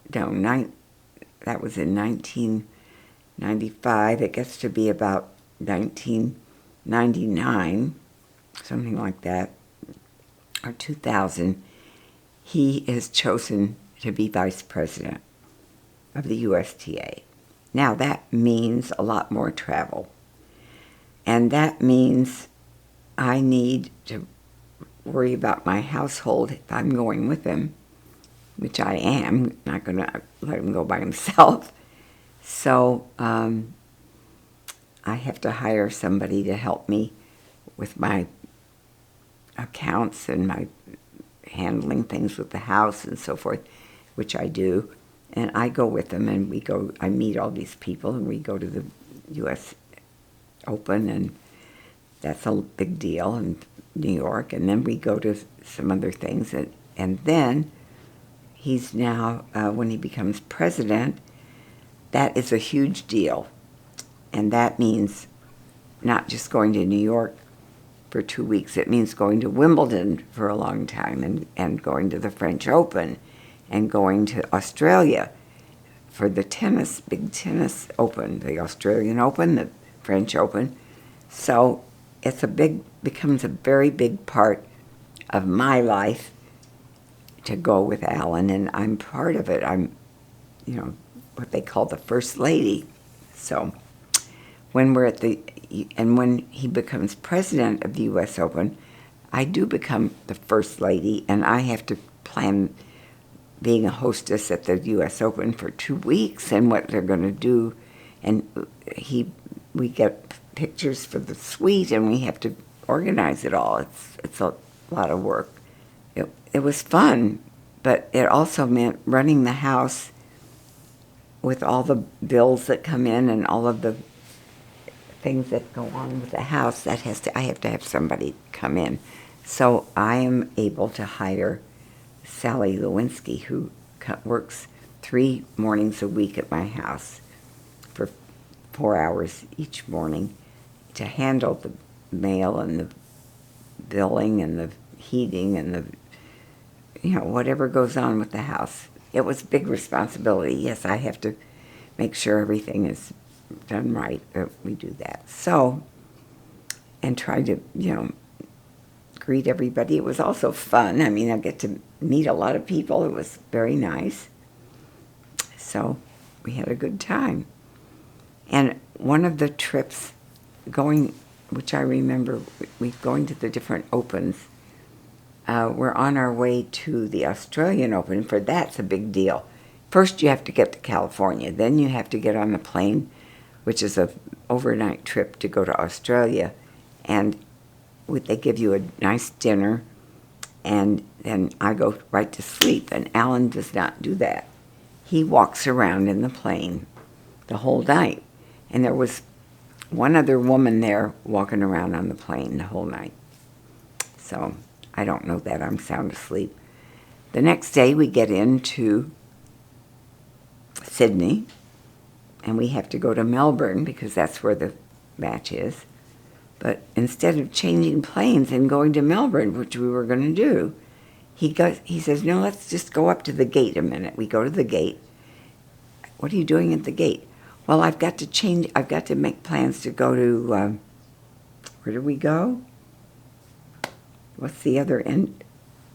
that was in 1995, it gets to be about 1999, something like that, or 2000, he is chosen to be vice president of the USTA. Now that means a lot more travel. And that means I need to worry about my household if I'm going with him, which I am, not going to let him go by himself. So I have to hire somebody to help me with my accounts and my handling things with the house and so forth, which I do. And I go with them, and I meet all these people, and we go to the U.S. Open, and that's a big deal in New York. And then we go to some other things. And then he's now, when he becomes president, that is a huge deal. And that means not just going to New York for 2 weeks. It means going to Wimbledon for a long time, and going to the French Open, and going to Australia for the big tennis open, the Australian Open, the French Open. So becomes a very big part of my life to go with Alan, and I'm part of it. I'm, what they call the first lady. So when when he becomes president of the U.S. Open, I do become the first lady, and I have to plan being a hostess at the U.S. Open for 2 weeks and what they're going to do. And we get pictures for the suite, and we have to organize it all. It's a lot of work. It was fun, but it also meant running the house with all the bills that come in and all of the things that go on with the house. I have to have somebody come in. So I am able to hire Sally Lewinsky, who works 3 mornings a week at my house for 4 hours each morning to handle the mail and the billing and the heating and the, whatever goes on with the house. It was a big responsibility. Yes, I have to make sure everything is done right. We do that. So, and try to, greet everybody. It was also fun. I mean, I get to meet a lot of people. It was very nice. So we had a good time. And one of the trips which I remember, we going to the different opens, we're on our way to the Australian Open. For that's a big deal. First you have to get to California. Then you have to get on the plane which is a overnight trip to go to Australia, and they give you a nice dinner, and then I go right to sleep. And Alan does not do that. He walks around in the plane the whole night, and there was one other woman there walking around on the plane the whole night. So I don't know that. I'm sound asleep. The next day we get into Sydney, and we have to go to Melbourne because that's where the match is. But instead of changing planes and going to Melbourne, which we were going to do, he says, no, let's just go up to the gate a minute. We go to the gate. What are you doing at the gate? Well, I've got to make plans to go to, where do we go? What's the other end?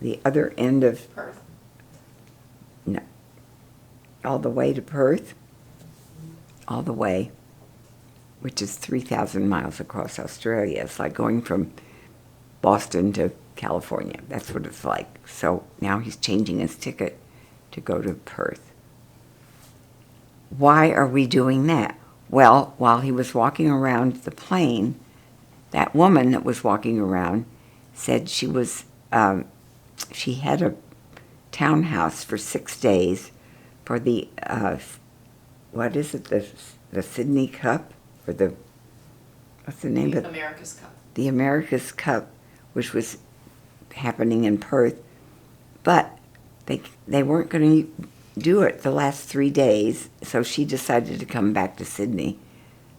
The other end of... Perth. No. All the way to Perth? All the way, which is 3,000 miles across Australia. It's like going from Boston to California. That's what it's like. So now he's changing his ticket to go to Perth. Why are we doing that? Well, while he was walking around the plane, that woman that was walking around said she had a townhouse for 6 days for the, what is it, the Sydney Cup? Or what's the name of it? America's Cup. The America's Cup, which was happening in Perth. But they weren't going to do it the last 3 days, so she decided to come back to Sydney.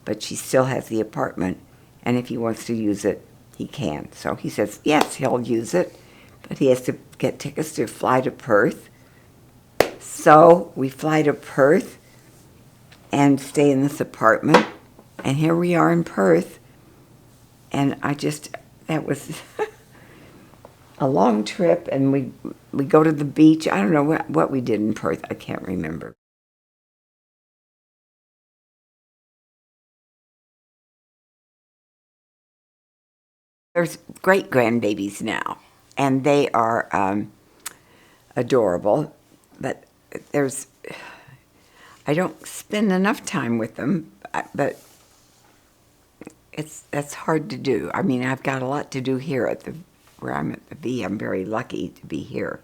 But she still has the apartment, and if he wants to use it, he can. So he says, yes, he'll use it, but he has to get tickets to fly to Perth. So we fly to Perth and stay in this apartment, and here we are in Perth, and that was a long trip, and we go to the beach. I don't know what we did in Perth. I can't remember. There's great grandbabies now, and they are adorable, but I don't spend enough time with them, but that's hard to do. I mean, I've got a lot to do here where I'm at the V. I'm very lucky to be here.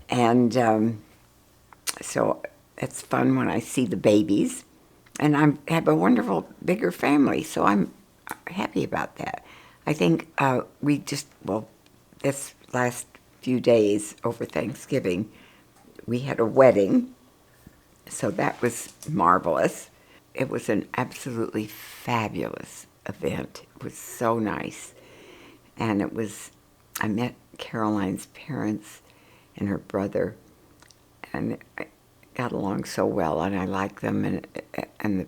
And so it's fun when I see the babies. And I have a wonderful, bigger family, so I'm happy about that. I think this last few days over Thanksgiving, we had a wedding, so that was marvelous. It was an absolutely fabulous event. It was so nice. And I met Caroline's parents and her brother, and I got along so well, and I liked them, and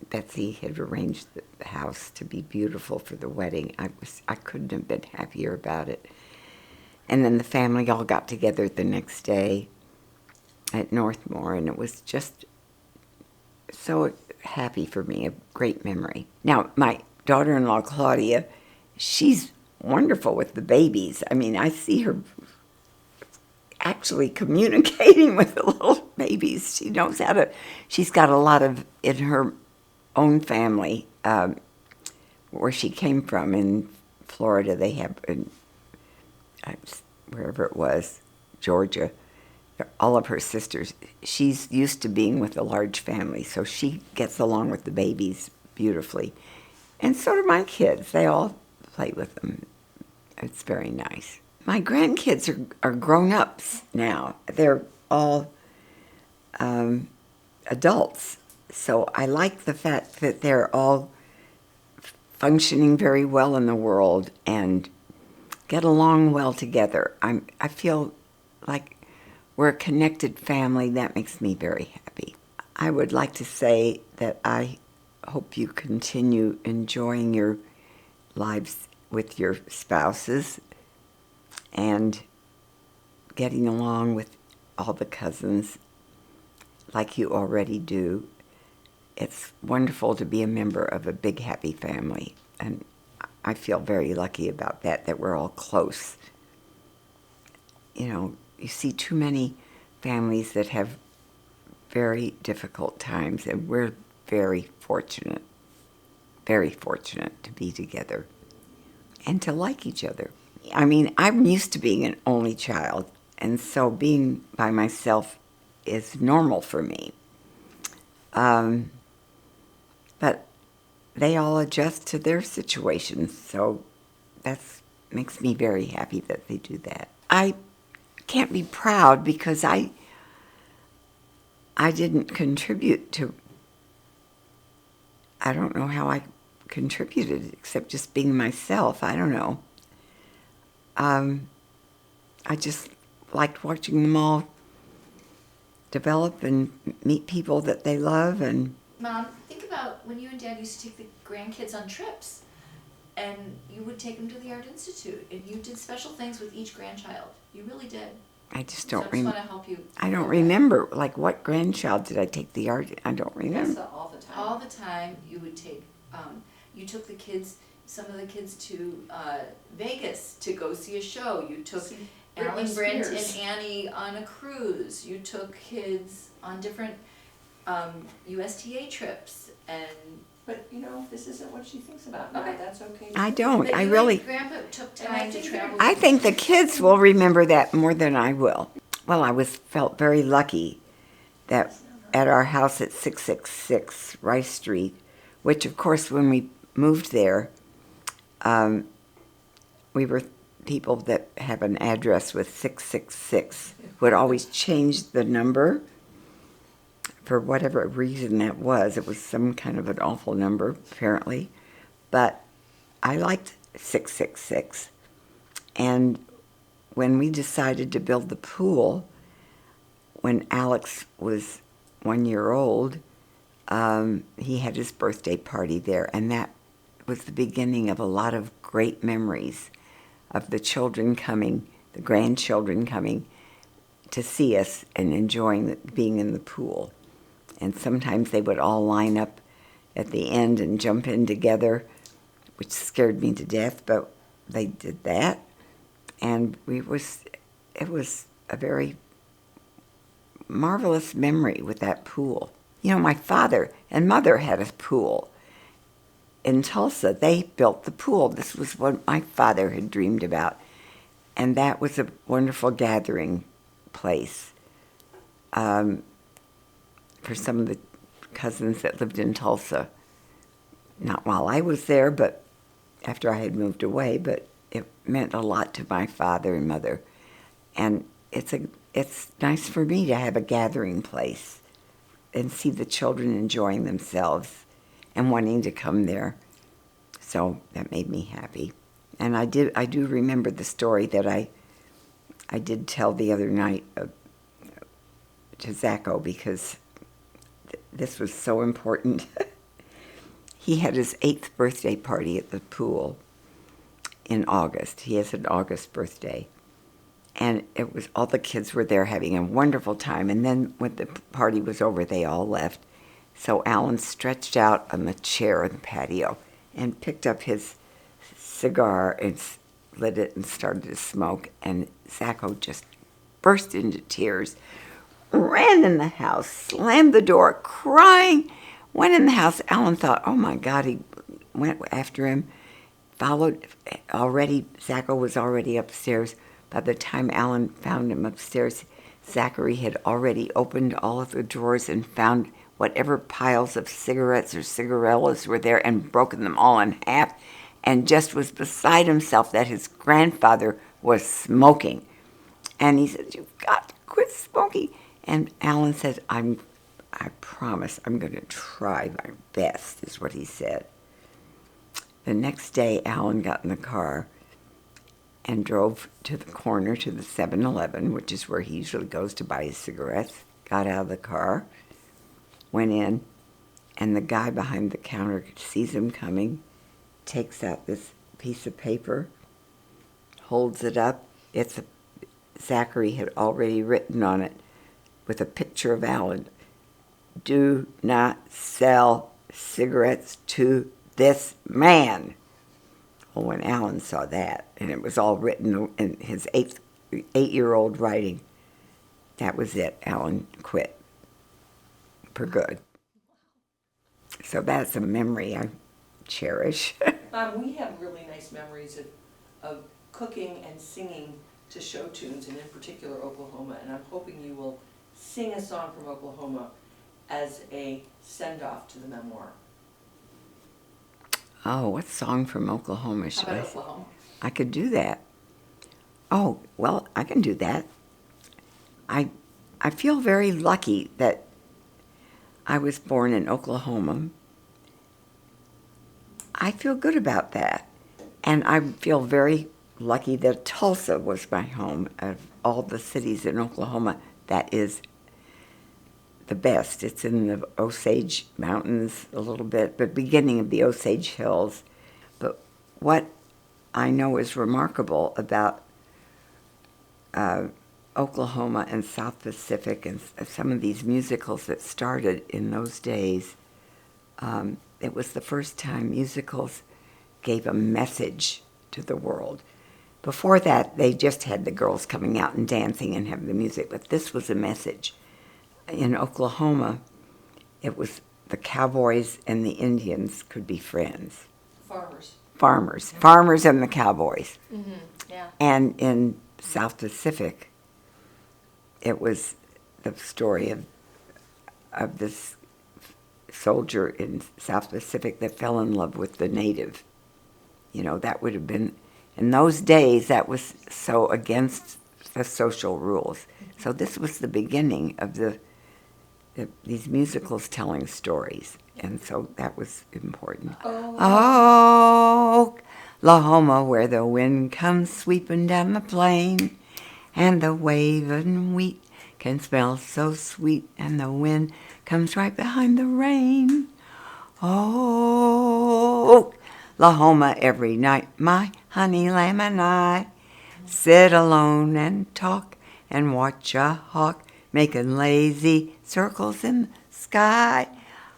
Betsy had arranged the house to be beautiful for the wedding. I couldn't have been happier about it. And then the family all got together the next day at Northmore, and it was just so happy for me, a great memory. Now, my daughter-in-law, Claudia, she's wonderful with the babies. I mean, I see her actually communicating with the little babies. She knows how to, she's got a lot of, in her own family, where she came from in Florida, they have, wherever it was, Georgia, all of her sisters, she's used to being with a large family, so she gets along with the babies beautifully. And so do my kids. They all play with them. It's very nice. My grandkids are grown-ups now. They're all adults. So I like the fact that they're all functioning very well in the world and get along well together. I feel like we're a connected family. That makes me very happy. I would like to say that I hope you continue enjoying your lives with your spouses and getting along with all the cousins like you already do. It's wonderful to be a member of a big, happy family, and I feel very lucky about that we're all close. You know, you see too many families that have very difficult times, and we're very fortunate to be together and to like each other. I mean, I'm used to being an only child, and so being by myself is normal for me. But they all adjust to their situations, so that makes me very happy that they do that. I can't be proud because I didn't contribute to, I don't know how I contributed except just being myself. I don't know. I just liked watching them all develop and meet people that they love. And Mom, think about when you and Dad used to take the grandkids on trips, and you would take them to the Art Institute, and you did special things with each grandchild. You really did. I just So don't I just remember. want to help you. I don't feel that. remember, like, what grandchild did I take the art? I don't Yes, remember. all the time. All the time you would take, you took the kids, some of the kids to Vegas to go see a show. You took See Alan, Britney Brent, Spears. and Annie on a cruise. You took kids on different USTA trips, and But, you know, this isn't what she thinks about. No, Okay. that's okay. I don't. but I you really... and Grandpa took And I time to think travel. I think the kids will remember that more than I will. Well, I felt very lucky that at our house at 666 Rice Street, which, of course, when we moved there, we were people that have an address with 666 would always change the number for whatever reason that was. It was some kind of an awful number, apparently. But I liked 666. And when we decided to build the pool, when Alex was 1 year old, he had his birthday party there, and that was the beginning of a lot of great memories of the children coming, the grandchildren coming to see us and enjoying being in the pool. And sometimes they would all line up at the end and jump in together, which scared me to death, but they did that. And it was a very marvelous memory with that pool. You know, my father and mother had a pool in Tulsa. They built the pool. This was what my father had dreamed about. And that was a wonderful gathering place for some of the cousins that lived in Tulsa. Not while I was there, but after I had moved away, but it meant a lot to my father and mother. And it's nice for me to have a gathering place and see the children enjoying themselves and wanting to come there. So that made me happy. And I do remember the story that I did tell the other night to Zacho, because this was so important. He had his 8th birthday party at the pool in August. He has an August birthday. And it was, all the kids were there having a wonderful time. And then when the party was over, they all left. So Alan stretched out on the chair in the patio and picked up his cigar and lit it and started to smoke. And Zacho just burst into tears, ran in the house, slammed the door, crying, went in the house. Alan thought, oh my God, he went after him, followed already. Zacho was already upstairs. By the time Alan found him upstairs, Zachary had already opened all of the drawers and found whatever piles of cigarettes or cigarillos were there and broken them all in half, and just was beside himself that his grandfather was smoking. And he said, you've got to quit smoking. And Alan said, I promise I'm going to try my best, is what he said. The next day, Alan got in the car and drove to the corner to the 7-Eleven, which is where he usually goes to buy his cigarettes, got out of the car, went in, and the guy behind the counter sees him coming, takes out this piece of paper, holds it up. Zachary had already written on it with a picture of Alan, do not sell cigarettes to this man. Well, when Alan saw that, and it was all written in his 8-year-old writing, that was it. Alan quit for good. So that's a memory I cherish. We have really nice memories of cooking and singing to show tunes, and in particular Oklahoma, and I'm hoping you will sing a song from Oklahoma as a send-off to the memoir. Oh, what song from Oklahoma How should about I? Oklahoma? I could do that. Oh, well, I can do that. I feel very lucky that I was born in Oklahoma. I feel good about that. And I feel very lucky that Tulsa was my home. Of all the cities in Oklahoma, that is the best. It's in the Osage Mountains a little bit, but beginning of the Osage Hills. But what I know is remarkable about Oklahoma and South Pacific and some of these musicals that started in those days, it was the first time musicals gave a message to the world. Before that, they just had the girls coming out and dancing and having the music, but this was a message. In Oklahoma, it was the cowboys and the Indians could be friends. Farmers and the cowboys. Mm-hmm. Yeah. And in South Pacific, it was the story of this soldier in South Pacific that fell in love with the native. You know, that would have been, in those days, that was so against the social rules. So this was the beginning of these musicals telling stories. And so that was important. Oh, Oklahoma, where the wind comes sweeping down the plain, and the waving wheat can smell so sweet, and the wind comes right behind the rain. Oh, Oklahoma, every night my honey lamb and I sit alone and talk and watch a hawk making lazy circles in the sky.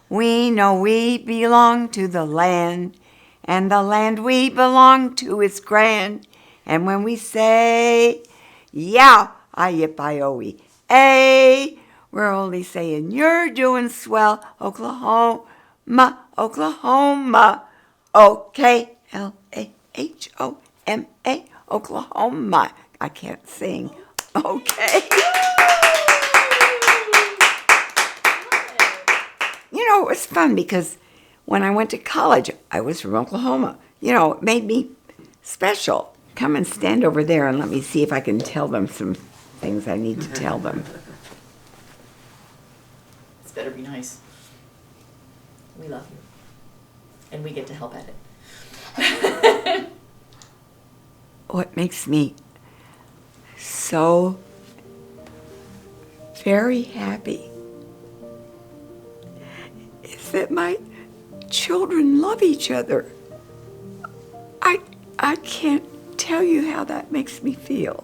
We know we belong to the land, and the land we belong to is grand. And when we say, yow, I-yip-I-O-E, ay, we're only saying you're doing swell, Oklahoma, Oklahoma, O-K-L-A-H-O-M-A, Oklahoma. I can't sing. Okay. You know, it was fun because when I went to college, I was from Oklahoma. You know, it made me special. Come and stand over there and let me see if I can tell them some things I need to tell them. This better be nice. We love you. And we get to help edit. What makes me so very happy is that my children love each other. I can't tell you how that makes me feel.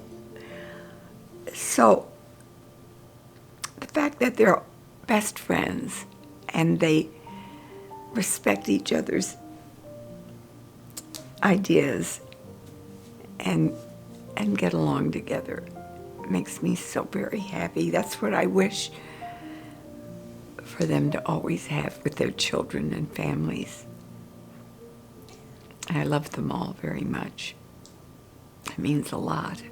So, the fact that they're best friends and they respect each other's ideas and get along together makes me so very happy. That's what I wish for them to always have with their children and families. I love them all very much. It means a lot.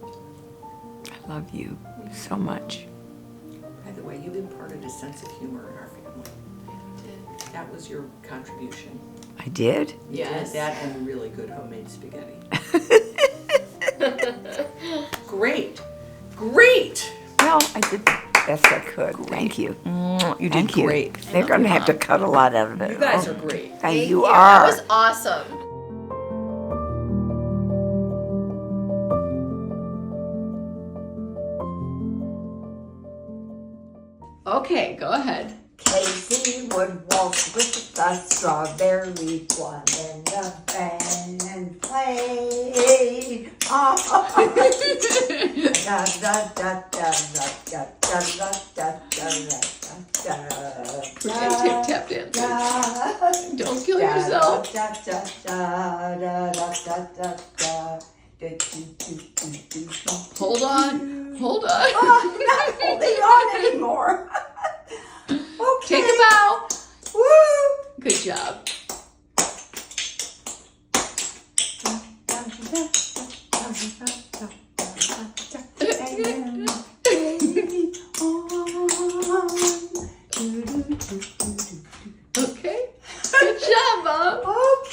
I love you so much. By the way, you've imparted a sense of humor in our family. That was your contribution. I did? Yes. That and really good homemade spaghetti. Great. Well, I did the best I could. Thank you. You did Thank you. great. They're going to have to cut a lot out of it. You guys are great. Thank you are. That was awesome. Okay, go ahead. Casey would walk with the strawberry one in the band and play. Oh. Da, da, da, da, da, da, da, da, da, da, Pretend tip tap dancing. Don't kill yourself. Hold on. Hold on. Oh, I'm not holding on anymore. Okay. Take a bow. Woo! Good job.